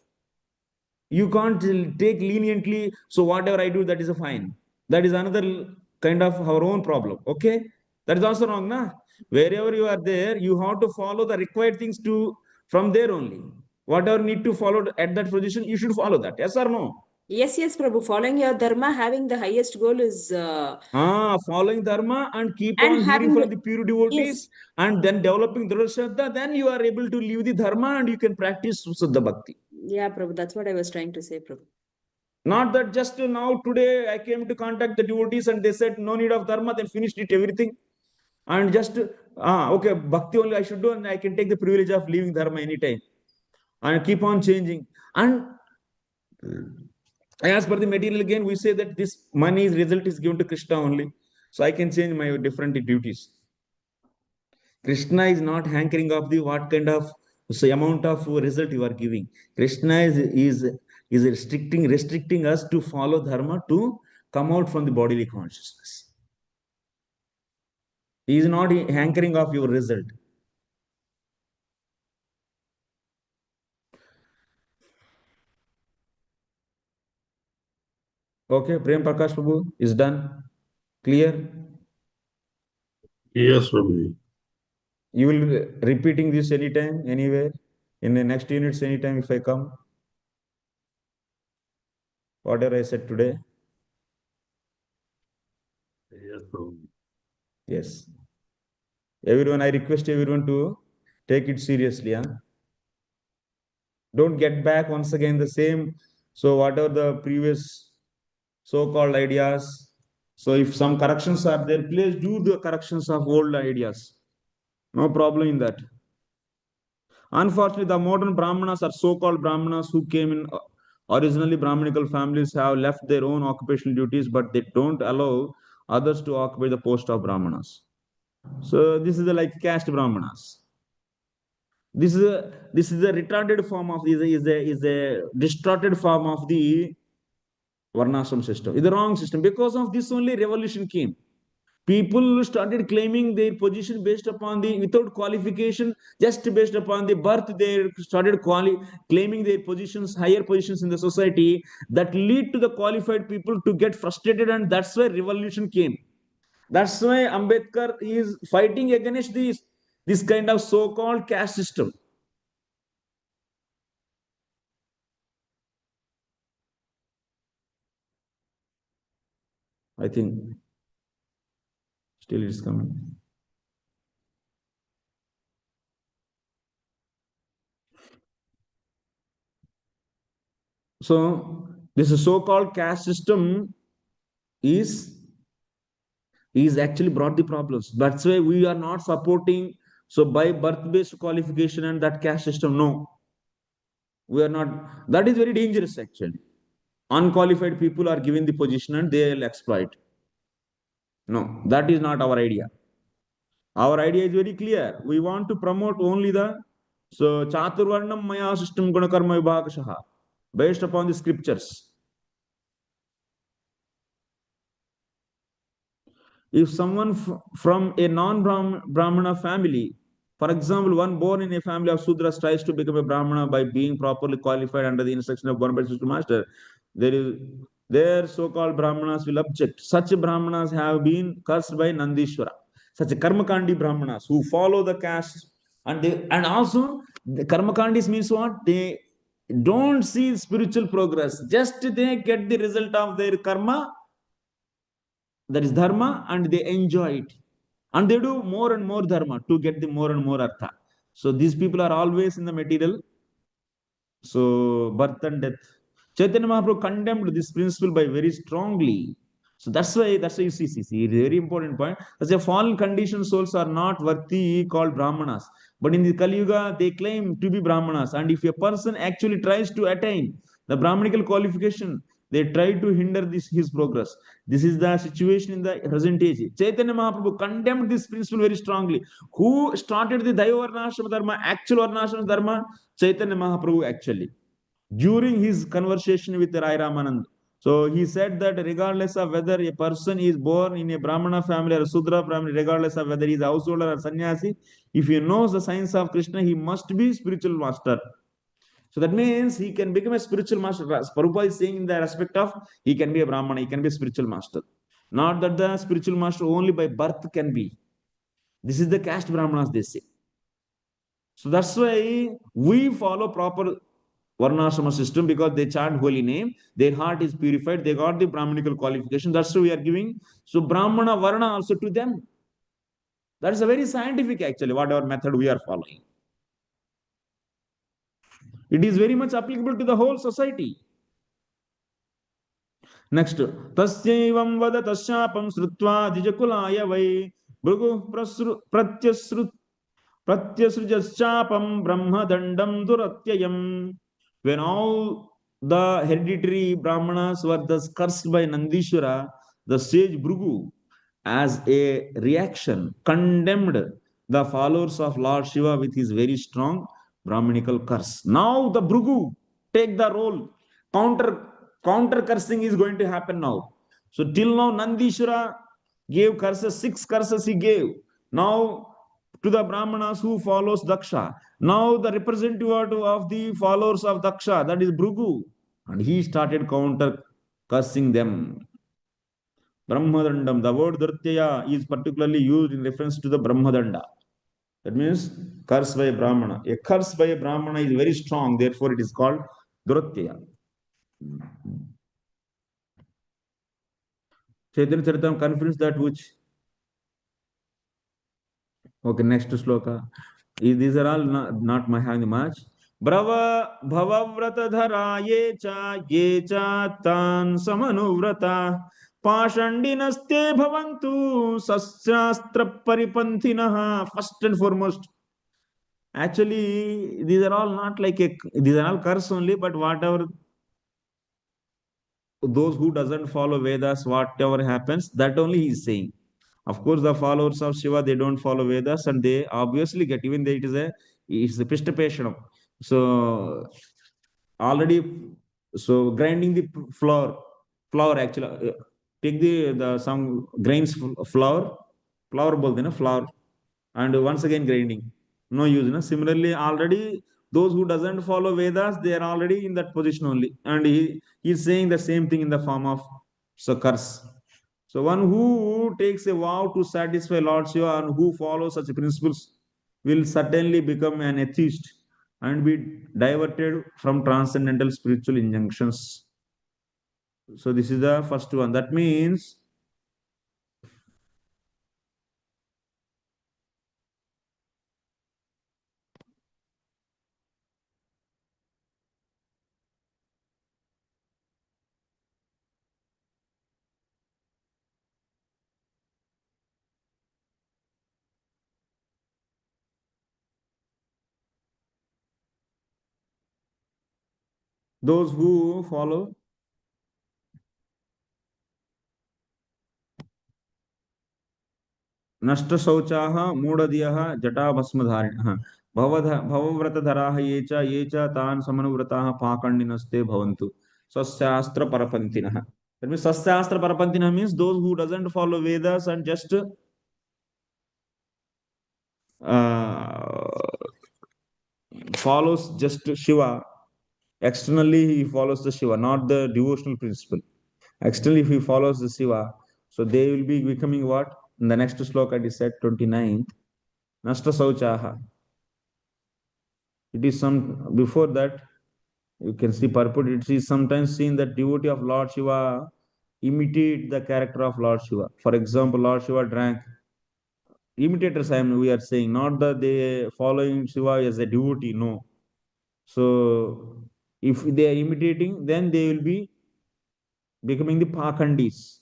You can't take leniently. So whatever I do, that is a fine. That is another kind of our own problem. Okay, that is also wrong, na? Wherever you are there, you have to follow the required things to from there only. Whatever need to follow at that position, you should follow that. Yes or no? Yes, yes, Prabhu. Following your dharma, having the highest goal is Following dharma and keep and on hearing having from the the pure devotees yes, and then developing Dhruvya Shraddha, then you are able to live the dharma and you can practice Suddha Bhakti. yeah, Prabhu. That's what I was trying to say, Prabhu. Not that just now today I came to contact the devotees and they said no need of dharma, then finished it everything. And just okay, bhakti only I should do, and I can take the privilege of leaving dharma anytime. And keep on changing. And as per the material again, we say that this money's result is given to Krishna only. So I can change my different duties. Krishna is not hankering of the what kind of amount of result you are giving. Krishna is restricting us to follow dharma to come out from the bodily consciousness. He is not hankering of your result. Okay, Prem Prakash Prabhu is done. Clear? Yes, Prabhuji. You will be repeating this anytime, anywhere, in the next units, anytime if I come. Whatever I said today. Yes, Prabhuji. Yes. Everyone, I request everyone to take it seriously. Huh? Don't get back once again the same. So whatever the previous so-called ideas. So if some corrections are there, please do the corrections of old ideas. No problem in that. Unfortunately, the modern Brahmanas or so-called Brahmanas who came in originally Brahminical families have left their own occupational duties, but they don't allow others to occupy the post of Brahmanas. So this is the like caste Brahmanas. This is a retarded form of is a distorted form of the varnashram system. It's the wrong system. Because of this only revolution came. People started claiming their position based upon the without qualification, just based upon the birth. They started claiming their positions, higher positions in the society, that lead to the qualified people to get frustrated, and that's why revolution came. That's why Ambedkar is fighting against this kind of so-called caste system. I think still it's coming. So this so-called caste system is actually brought the problems. That's why we are not supporting. So by birth-based qualification and that caste system, no, we are not. That is very dangerous actually. Unqualified people are given the position and they will exploit. No, that is not our idea. Our idea is very clear. We want to promote only the Chaturvarnam Maya system Gunakarma Vibhakashaha based upon the scriptures. If someone from a non-Brahmana family, for example, one born in a family of Sudras tries to become a Brahmana by being properly qualified under the instruction of one system master, their so-called Brahmanas will object. Such Brahmanas have been cursed by Nandishwara. Such Karmakandi Brahmanas who follow the caste, and also the Karmakandis means what? They don't see spiritual progress. Just they get the result of their karma, that is dharma, and they enjoy it, and they do more and more dharma to get the more and more artha. So these people are always in the material. So birth and death, Chaitanya Mahaprabhu condemned this principle by very strongly. So that's why you see it's a very important point. As a fallen conditioned souls are not worthy called brahmanas, but in the Kali Yuga they claim to be brahmanas, and if a person actually tries to attain the brahmanical qualification, they try to hinder his progress. This is the situation in the present age. Chaitanya Mahaprabhu condemned this principle very strongly. Who started the Daiva Varnashrama Dharma, actual Varnashrama Dharma? Chaitanya Mahaprabhu actually. During his conversation with Rai Ramanand. So he said that regardless of whether a person is born in a Brahmana family or a Sudra family, regardless of whether he is a householder or sannyasi, if he knows the science of Krishna, he must be spiritual master. So that means he can become a spiritual master. Prabhupada is saying in the respect of he can be a Brahmana, he can be a spiritual master. Not that the spiritual master only by birth can be. This is the caste Brahmanas, they say. So that's why we follow proper Varnashrama system, because they chant holy name, their heart is purified, they got the Brahmanical qualification. That's why we are giving. So Brahmana Varna also to them. That is a very scientific actually, whatever method we are following. It is very much applicable to the whole society. Next, tasyaivam vada tasyapam srutva dijakulaya vai bhrugu pratyasrujaschapam brahma dandam duratyayam. When all the hereditary Brahmanas were thus cursed by Nandishwara, the sage Bhrigu, as a reaction, condemned the followers of Lord Shiva with his very strong Brahmanical curse. Now the Bhrigu take the role. Counter cursing is going to happen now. So till now Nandishwara gave curses, 6 curses he gave. Now, to the Brahmanas who follows Daksha, now the representative of the followers of Daksha, that is Bhrigu, and he started counter cursing them. Brahmadandam, the word Dhartyaya is particularly used in reference to the Brahmadanda. That means curse by a Brahmana. A curse by a Brahmana is very strong, therefore it is called Duratyaya. Chaitanya Charitam confirms that which. Okay, next sloka. These are all not my having much. Brava bhavavrata dhara ye cha tan samanuvrata pashandinaste bhavantu sasyastra paripantinaha. First and foremost, actually, these are all not like these are all curse only, but whatever those who doesn't follow Vedas, whatever happens, that only he is saying. Of course, the followers of Shiva, they don't follow Vedas and they obviously get, even though it's a Pishtapesanam. So already, so grinding the flour actually, take the some grains flour bolte na flour, and once again grinding, no use na. Similarly, already those who doesn't follow Vedas, they are already in that position only, and he is saying the same thing in the form of curse. So one who takes a vow to satisfy Lord Shiva and who follows such principles will certainly become an atheist and be diverted from transcendental spiritual injunctions. So this is the first one. That means those who follow नष्ट शौचाः मूढधियः जटाभस्मधारिणः भवव्रतधराः ये च तान् समनुव्रताः पाखण्डिनस्ते भवन्तु स्वशास्त्र परपन्थिनः. That means Sasastra Parapantina means those who doesn't follow Vedas and just follows just Shiva. Externally, he follows the Shiva, not the devotional principle. Externally, if he follows the Shiva, so they will be becoming what? In the next sloka, it is said 29th. Nasta Sauchaha. It is some, before that, you can see purport. It is sometimes seen that devotee of Lord Shiva imitate the character of Lord Shiva. For example, Lord Shiva drank. Imitators, we are saying, not that they following Shiva as a devotee, no. So, if they are imitating, then they will be becoming the Pakhandis.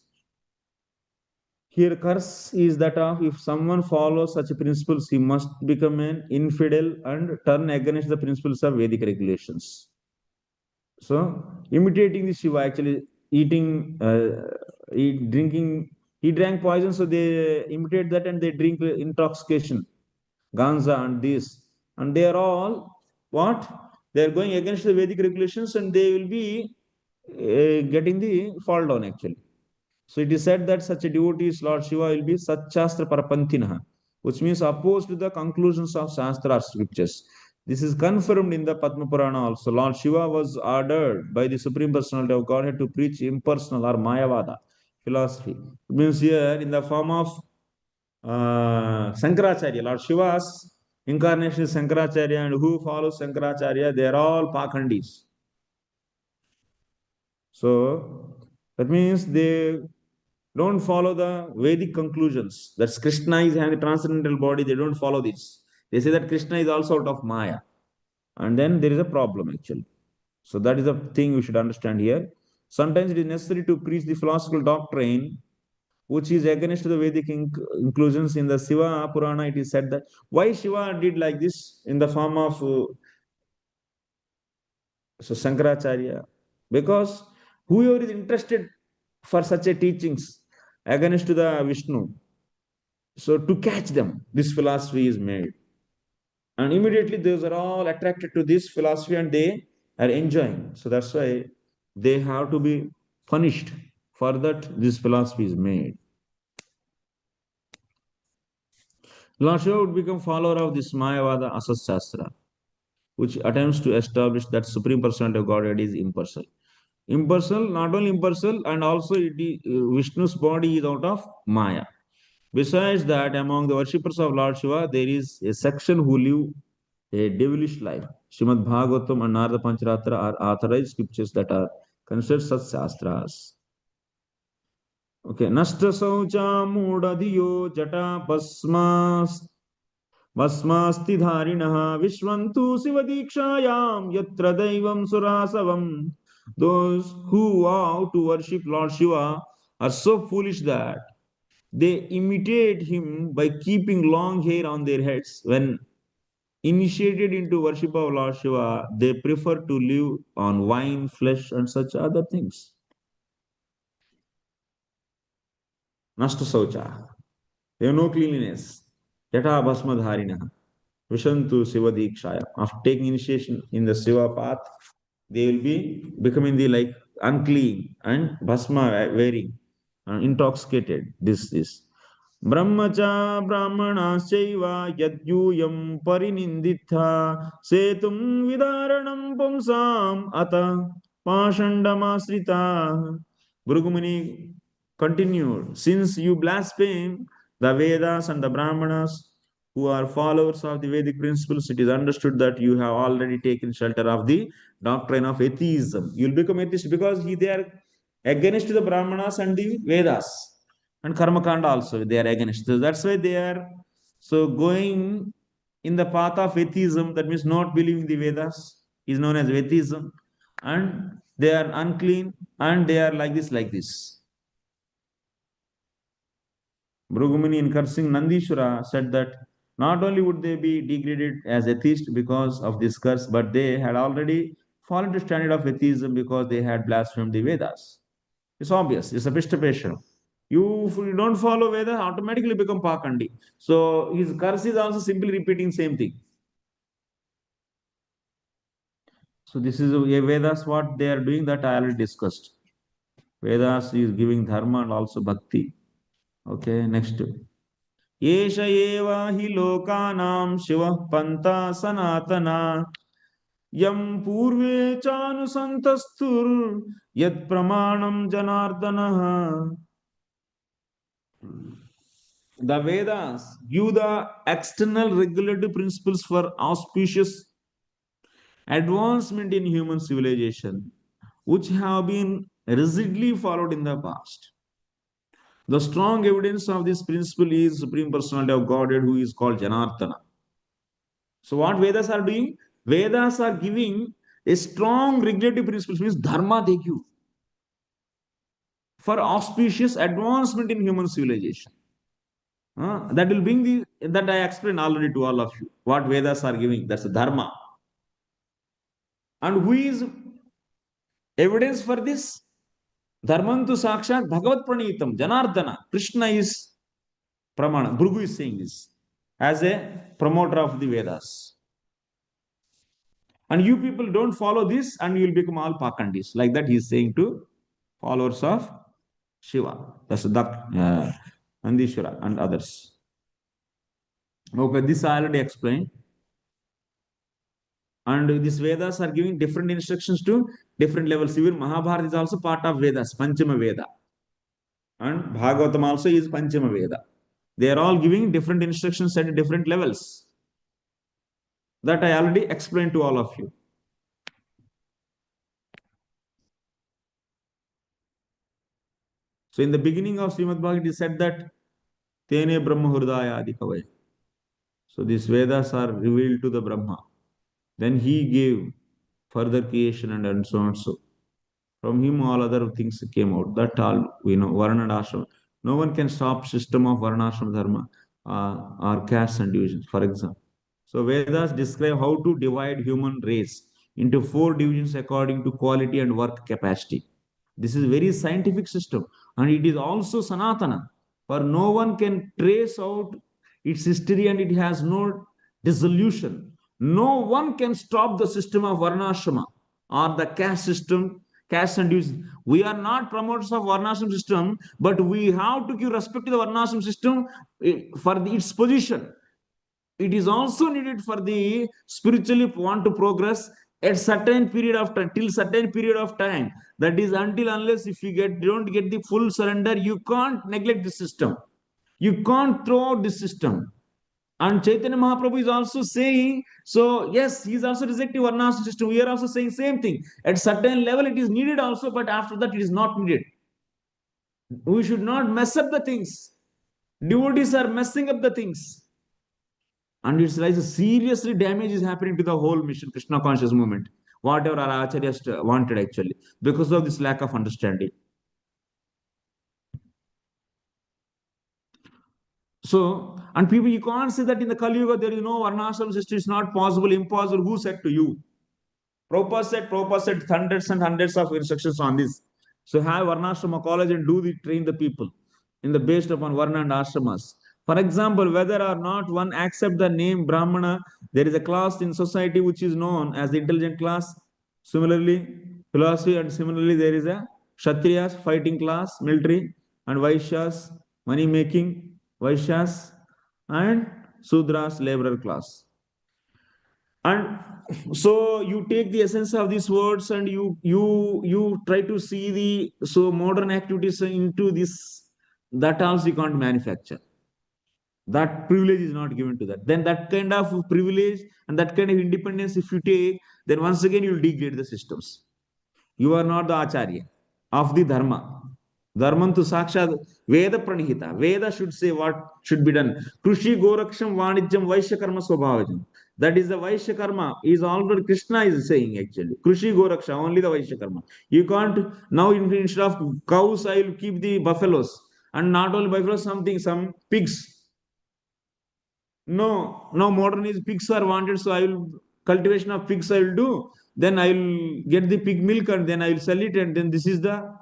Here, curse is that of if someone follows such principles, he must become an infidel and turn against the principles of Vedic regulations. So, imitating the Shiva, actually eating, drinking, he drank poison, so they imitate that and they drink intoxication, Ganza and this. And they are all what? They are going against the Vedic regulations and they will be getting the fall down actually. So it is said that such a devotee, Lord Shiva, will be Satchastra Parapantinaha, which means opposed to the conclusions of Shastra or scriptures. This is confirmed in the Padma Purana also. Lord Shiva was ordered by the Supreme Personality of Godhead to preach impersonal or Mayavada philosophy. It means here in the form of Sankaracharya, Lord Shiva's incarnation is Sankaracharya, and who follows Sankaracharya, they are all Pakhandis. So that means they don't follow the Vedic conclusions. That's Krishna is having a transcendental body. They don't follow this. They say that Krishna is also out of Maya. And then there is a problem actually. So that is the thing we should understand here. Sometimes it is necessary to preach the philosophical doctrine which is against the Vedic inclusions. In the Shiva Purana, it is said that why Shiva did like this in the form of so Shankaracharya, because whoever is interested for such a teachings against the Vishnu, so to catch them, this philosophy is made. And immediately those are all attracted to this philosophy and they are enjoying. So that's why they have to be punished for that this philosophy is made. Lord Shiva would become follower of this Mayavada Asas Shastra, which attempts to establish that Supreme Personality of Godhead is impersonal. Impersonal, not only impersonal, and also Vishnu's body is out of Maya. Besides that, among the worshippers of Lord Shiva, there is a section who live a devilish life. Srimad Bhagavatam and Narada Pancharatra are authorized scriptures that are considered such shastras. Okay, Nasta Saucha Mudadiyo Jata Basmasti Dharinaha Vishwantu Sivadikshayam Yatra Daivam Surasavam. Those who vow to worship Lord Shiva are so foolish that they imitate him by keeping long hair on their heads. When initiated into worship of Lord Shiva, they prefer to live on wine, flesh, and such other things. Nasta Saucha. They have no cleanliness. Yata Bhasma Dharina. Vishantu Siva Dikshaya. After taking initiation in the Siva path, they will be becoming the like unclean and Bhasma wearing, intoxicated. This is. Brahmacha Brahmanasaiva Yadyuyam Parininditha Setum Vidaranam Pumsam Ata Pashandamasrita. Bhrugumuni continued, since you blaspheme the Vedas and the Brahmanas who are followers of the Vedic principles, it is understood that you have already taken shelter of the doctrine of atheism. You will become atheist because they are against the Brahmanas and the Vedas and karma kanda also they are against. So that's why they are so going in the path of atheism, that means not believing the Vedas is known as atheism, and they are unclean and they are like this. Bhrugumuni, in cursing Nandishwara, said that not only would they be degraded as atheists because of this curse, but they had already fallen to standard of atheism because they had blasphemed the Vedas. It's obvious, it's a pistapation. If you don't follow Veda, automatically become Pakandi. So his curse is also simply repeating same thing. So this is a Vedas, what they are doing, that I already discussed. Vedas is giving dharma and also bhakti. Okay, next. Esha eva hi lokanam shiva panta sanatana yam purve chanu santastur yat pramanam janardana. The Vedas give the external regulative principles for auspicious advancement in human civilization, which have been rigidly followed in the past. The strong evidence of this principle is Supreme Personality of Godhead, who is called Janardana. So, what Vedas are doing? Vedas are giving a strong regulative principle, means dharma they give for auspicious advancement in human civilization. That will bring that I explained already to all of you. What Vedas are giving, that's the dharma. And who is evidence for this? Dharmantu Sakshat Bhagavat Pranitam, Janardana. Krishna is Pramana. Bhrigu is saying this as a promoter of the Vedas. And you people don't follow this and you will become all Pakandis. Like that he is saying to followers of Shiva. That's Nandishwara and others. Okay, this I already explained. And these Vedas are giving different instructions to different levels. Even Mahabharata is also part of Vedas, Panchama Veda. And Bhagavatam also is Panchama Veda. They are all giving different instructions at different levels. That I already explained to all of you. So in the beginning of Srimad Bhagavad, it is said that Tene Brahma Hridaya Adikavaya. So these Vedas are revealed to the Brahma. Then he gave further creation and so on. So from him all other things came out. That all we know, varna and ashrama. No one can stop system of varna ashrama dharma or castes and divisions, for example. So Vedas describe how to divide human race into 4 divisions according to quality and work capacity. This is a very scientific system, and it is also Sanatana, for no one can trace out its history and it has no dissolution. No one can stop the system of Varnashrama or the caste system, caste and division. We are not promoters of Varnashram system, but we have to give respect to the Varnashram system for its position. it is also needed for the spiritually want to progress at certain period of time, till certain period of time. That is until unless if you don't get the full surrender, you can't neglect the system. You can't throw out the system. And Chaitanya Mahaprabhu is also saying, so yes, he is also rejecting varnashram system. We are also saying same thing. At certain level, it is needed also, but after that, it is not needed. We should not mess up the things. Devotees are messing up the things. And it's like a seriously damage is happening to the whole mission, Krishna conscious movement. Whatever our acharyas wanted actually, because of this lack of understanding. So, and people, you can't say that in the Kali Yuga there is no varnashram system, it's not possible, impossible. Who said to you? Prabhupada said hundreds and hundreds of instructions on this. So have varnashrama college and train the people in the based upon varna and ashramas. For example, whether or not one accept the name Brahmana, there is a class in society which is known as the intelligent class. Similarly, philosophy, and similarly there is a Kshatriyas, fighting class, military, and Vaishyas, money making, Vaishyas, and Sudras, laborer class. And so you take the essence of these words and you try to see the so modern activities into this, that also you can't manufacture. That privilege is not given to that. Then that kind of privilege and that kind of independence, if you take, then once again you will degrade the systems. You are not the acharya of the dharma. Dharman to sakshat Veda pranihita. Veda should say what should be done. Krushi goraksham vanijam vaishya karma swabhavajam. That is the vaishya karma. Is already Krishna is saying actually. Krushi goraksha, only the vaishya karma. You can't now instead of cows, I will keep the buffaloes. And not only buffaloes, something, some pigs. No, now modern is pigs are wanted, so I will cultivation of pigs I will do. Then I will get the pig milk and then I will sell it, and then this is the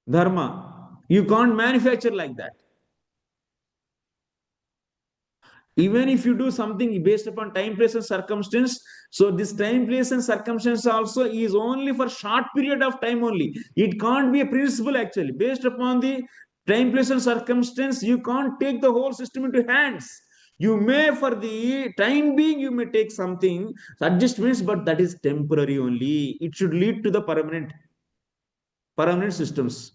dharma. You can't manufacture like that. Even if you do something based upon time, place, and circumstance, so this time, place, and circumstance also is only for short period of time only. It can't be a principle actually. Based upon the time, place, and circumstance, you can't take the whole system into hands. You may, for the time being, you may take something adjustments, but that is temporary only. It should lead to the permanent systems.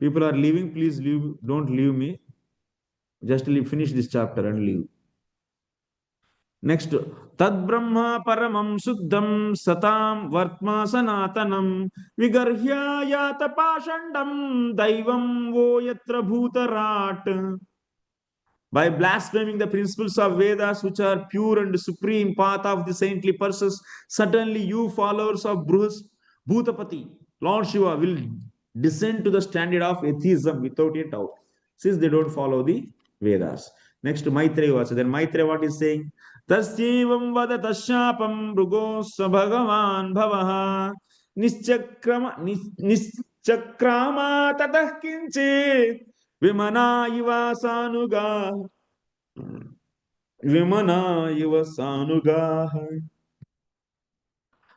People are leaving, please leave, don't leave me. Just finish this chapter and leave. Next, Tad Brahma Paramam Suddham Satam Vartma Sanatanam Vigarhya Yata Pashandam Daivam Vo Yatra Bhutarat. By blaspheming the principles of Vedas, which are pure and supreme path of the saintly persons, certainly you followers of Bhutapati, Lord Shiva, will descend to the standard of atheism without a doubt, since they don't follow the Vedas. Next, Maitreya Vacha. Then Maitreya, what is saying? Tasyevam vada tasyapam brugosva bhagavan bhavaha nischakrama tatah kinchit vimana iva sanuga vimana iva sanuga.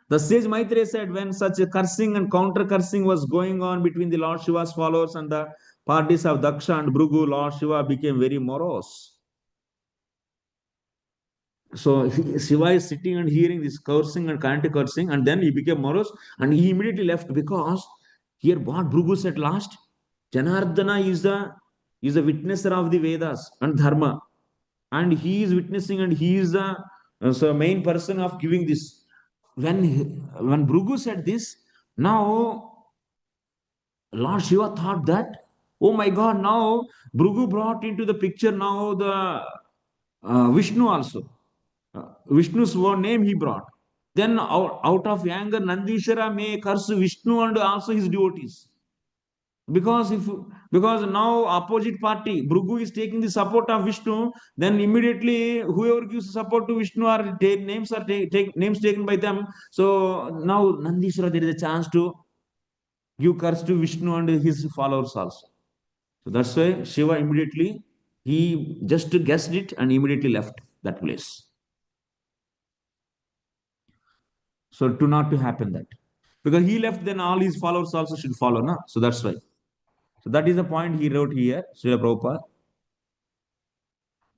The sage Maitreya said when such a cursing and counter cursing was going on between the Lord Shiva's followers and the parties of Daksha and Bhrigu, Lord Shiva became very morose. So Shiva is sitting and hearing this cursing and counter cursing, and then he became morose and he immediately left, because here what Bhrigu said last, Janardana is the witnesser of the Vedas and Dharma, and he is witnessing and he is the so main person of giving this. When Bhrigu said this, now Lord Shiva thought that, oh my God, now Bhrigu brought into the picture now the Vishnu also. Vishnu's name he brought. Then out of anger, Nandishara may curse Vishnu and also his devotees. Because now opposite party, Bhrigu is taking the support of Vishnu, then immediately whoever gives support to Vishnu are names taken by them. So now Nandishara, there is a chance to give curse to Vishnu and his followers also. So that's why Shiva immediately, he just guessed it and immediately left that place. So to not to happen that. Because he left, then all his followers also should follow. Na? So that's why. So that is the point he wrote here, Srila Prabhupada.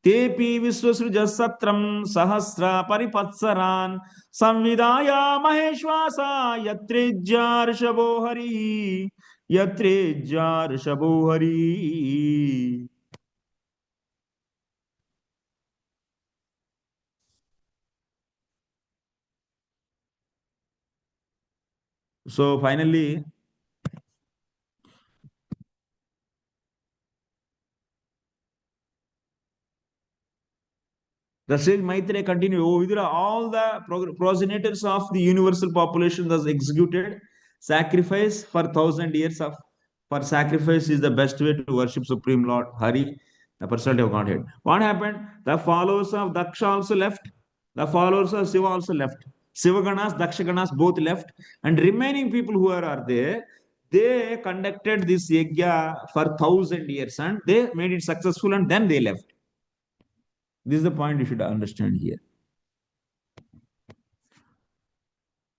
तेपि विश्वसृजसत्रं सहस्र परिपत्सरान् संविदाय महेश्वासा यत्रेज्यार्षभो हरिः यत्रेज्यार्षभो हरिः. So finally, the sage Maitreya continued, "O Vidura, all the progenitors of the universal population thus executed sacrifice for 1,000 years of for sacrifice is the best way to worship Supreme Lord Hari, the personality of Godhead. What happened? The followers of Daksha also left. The followers of Shiva also left. Shiva Ganas, Daksha Ganas both left, and remaining people who are there, they conducted this yajna for 1,000 years and they made it successful, and then they left. This is the point you should understand here.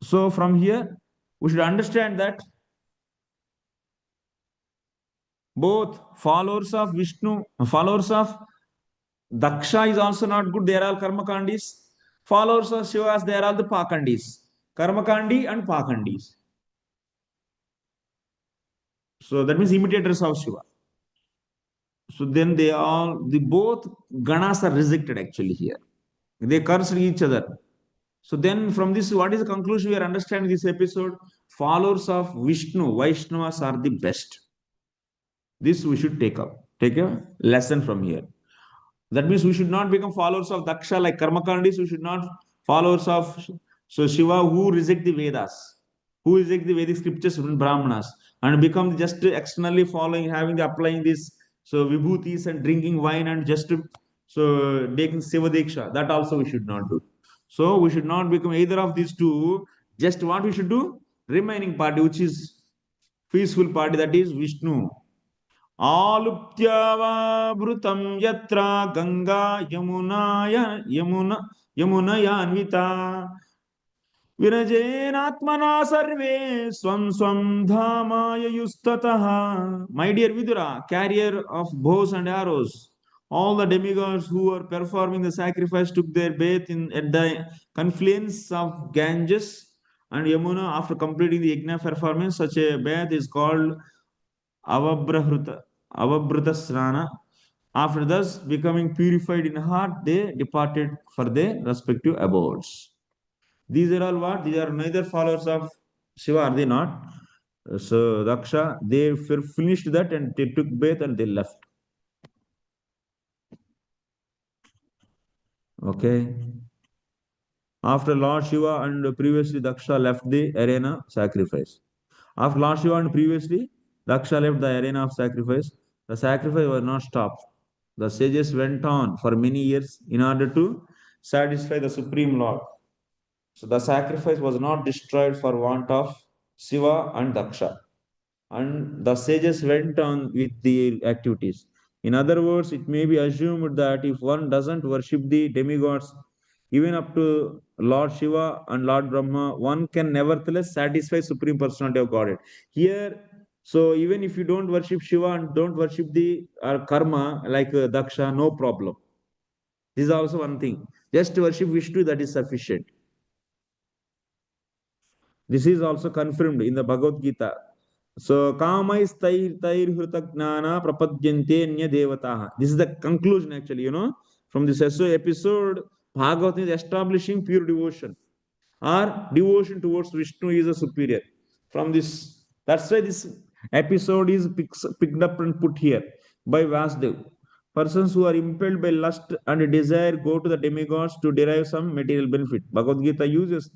So from here, we should understand that both followers of Vishnu, followers of Daksha is also not good. They are all karmakandis. Followers of Shivas, they are all the pakandis. Karmakandi and pakandis. So that means imitators of Shiva. So then the both ganas are rejected actually here. They curse each other. So then from this, what is the conclusion we are understanding this episode? Followers of Vishnu, Vaishnavas are the best. This we should take a lesson from here. That means we should not become followers of Daksha like Karmakandis. We should not followers of Shiva who reject the Vedas, who reject the Vedic scriptures from Brahmanas, and become just externally following, applying this vibhutis and drinking wine and just taking Shiva Diksha. That also we should not do. So we should not become either of these two. Just what we should do? Remaining party, which is peaceful party, that is Vishnu. आलुप्त्यावाभृतं यत्र गंगा यमुनयान्विता विरजेनात्मना सर्वे स्वं स्वं धामाययुस्ततः. My dear Vidura, carrier of bows and arrows, all the demigods who were performing the sacrifice took their bath at the confluence of Ganges and Yamuna. After completing the yajna performance, such a bath is called Avabrahruta Snana. After thus becoming purified in heart, they departed for their respective abodes. These are all what? These are neither followers of Shiva, are they not? So Daksha, they finished that and they took bath and they left. Okay. After Lord Shiva and previously Daksha left the arena sacrifice. After Lord Shiva and previously Daksha left the arena of sacrifice, the sacrifice was not stopped. The sages went on for many years in order to satisfy the Supreme Lord. So the sacrifice was not destroyed for want of Shiva and Daksha. And the sages went on with the activities. In other words, it may be assumed that if one doesn't worship the demigods, even up to Lord Shiva and Lord Brahma, one can nevertheless satisfy Supreme Personality of Godhead. Here, so even if you don't worship Shiva and don't worship the karma like Daksha, no problem. This is also one thing. Just worship Vishnu, that is sufficient. This is also confirmed in the Bhagavad Gita. So, kamais tair hruta gnana prapadyante nya devataha. This is the conclusion actually, from this episode, Bhagavad is establishing pure devotion. Or devotion towards Vishnu is a superior. From this, that's why this episode is picked up and put here by Vasudev. Persons who are impelled by lust and desire go to the demigods to derive some material benefit. Bhagavad Gita uses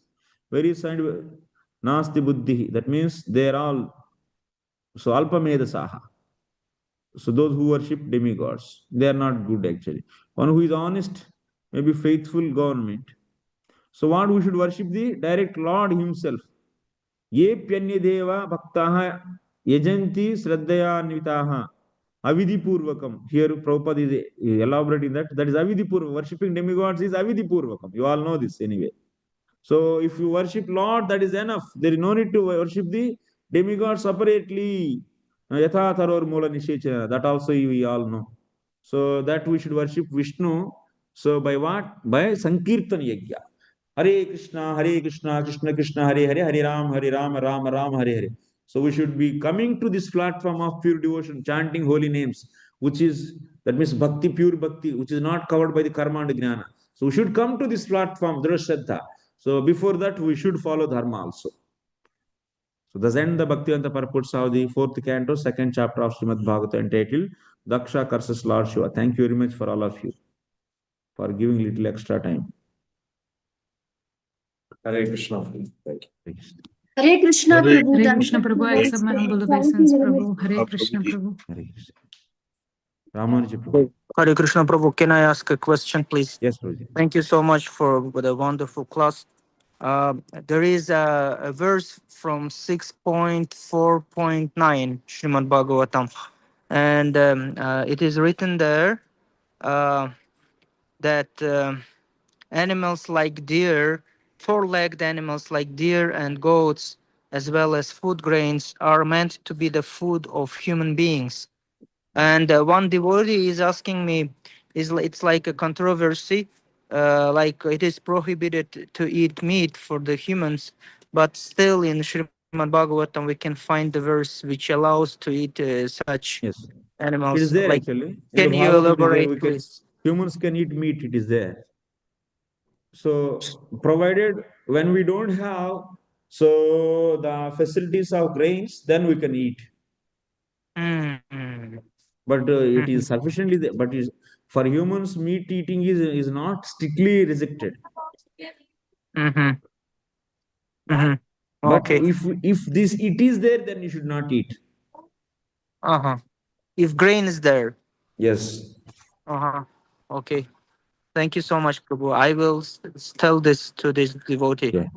very side nasti buddhi. That means they are all so alpamedasaha. So those who worship demigods, they are not good actually. One who is honest, maybe faithful government. So what we should worship the direct Lord Himself. Ye pyanya deva bhaktaha yajanti shraddhayanvitaha avidhi purvakam. Here Prabhupada is elaborating that. That is avidhi purvakam. Worshipping demigods is avidhi purvakam. You all know this anyway. So if you worship Lord, that is enough. There is no need to worship the demigods separately. Yatha Taror Mula Nishechana, that also we all know. So that we should worship Vishnu. So by what? By Sankirtan Yajna. Hare Krishna, Krishna Krishna, Hare Ram, Ram Ram, Hare Hare. So we should be coming to this platform of pure devotion, chanting holy names, which is, that means Bhakti, pure Bhakti, which is not covered by the Karma and Jnana. So we should come to this platform, Drashraddha. So before that, we should follow Dharma also. So thus end the Bhaktivedanta purports of the fourth canto, second chapter of Srimad Bhagavatam entitled Daksha curses Lord Shiva. Thank you very much for all of you for giving little extra time. Hare Krishna. Thank you. Hare Krishna, Hare Prabhu. Hare Thank Krishna you very Prabhu, much. accept my humble Thank you obeisance, very much. Prabhu. Hare Krishna Prabhuji. Prabhu. Hare Krishna. Ramanuja Prabhu. Hare Krishna Prabhu, can I ask a question, please? Yes, Prabhuji. Thank you so much for the wonderful class. There is a verse from 6.4.9 Srimad Bhagavatam, and it is written there that animals like deer, four-legged animals like deer and goats, as well as food grains, are meant to be the food of human beings. And one devotee is asking me, it's like a controversy, like it is prohibited to eat meat for the humans, but still in Srimad Bhagavatam we can find the verse which allows to eat such Yes. It animals. is there Like, actually. In the can you Bhagavatam, it is there. elaborate, We can, please? humans can eat meat, it is there. So provided when we don't have so the facilities of grains, then we can eat. Mm-hmm. But it is sufficiently there. But is, for humans, meat eating is not strictly rejected. Mm-hmm. Mm-hmm. But Okay. if this it is there, then you should not eat. Uh-huh. If grain is there. Yes. Uh-huh. Okay. Thank you so much, Prabhu. I will tell this to this devotee. Yeah.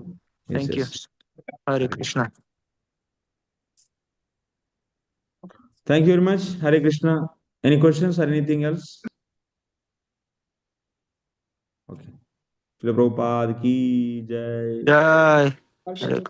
Yes, Thank you. yes. Hare Krishna. Thank you very much, Hare Krishna. Any questions or anything else? Okay. Srila Prabhupada ki jai. Jai. Hare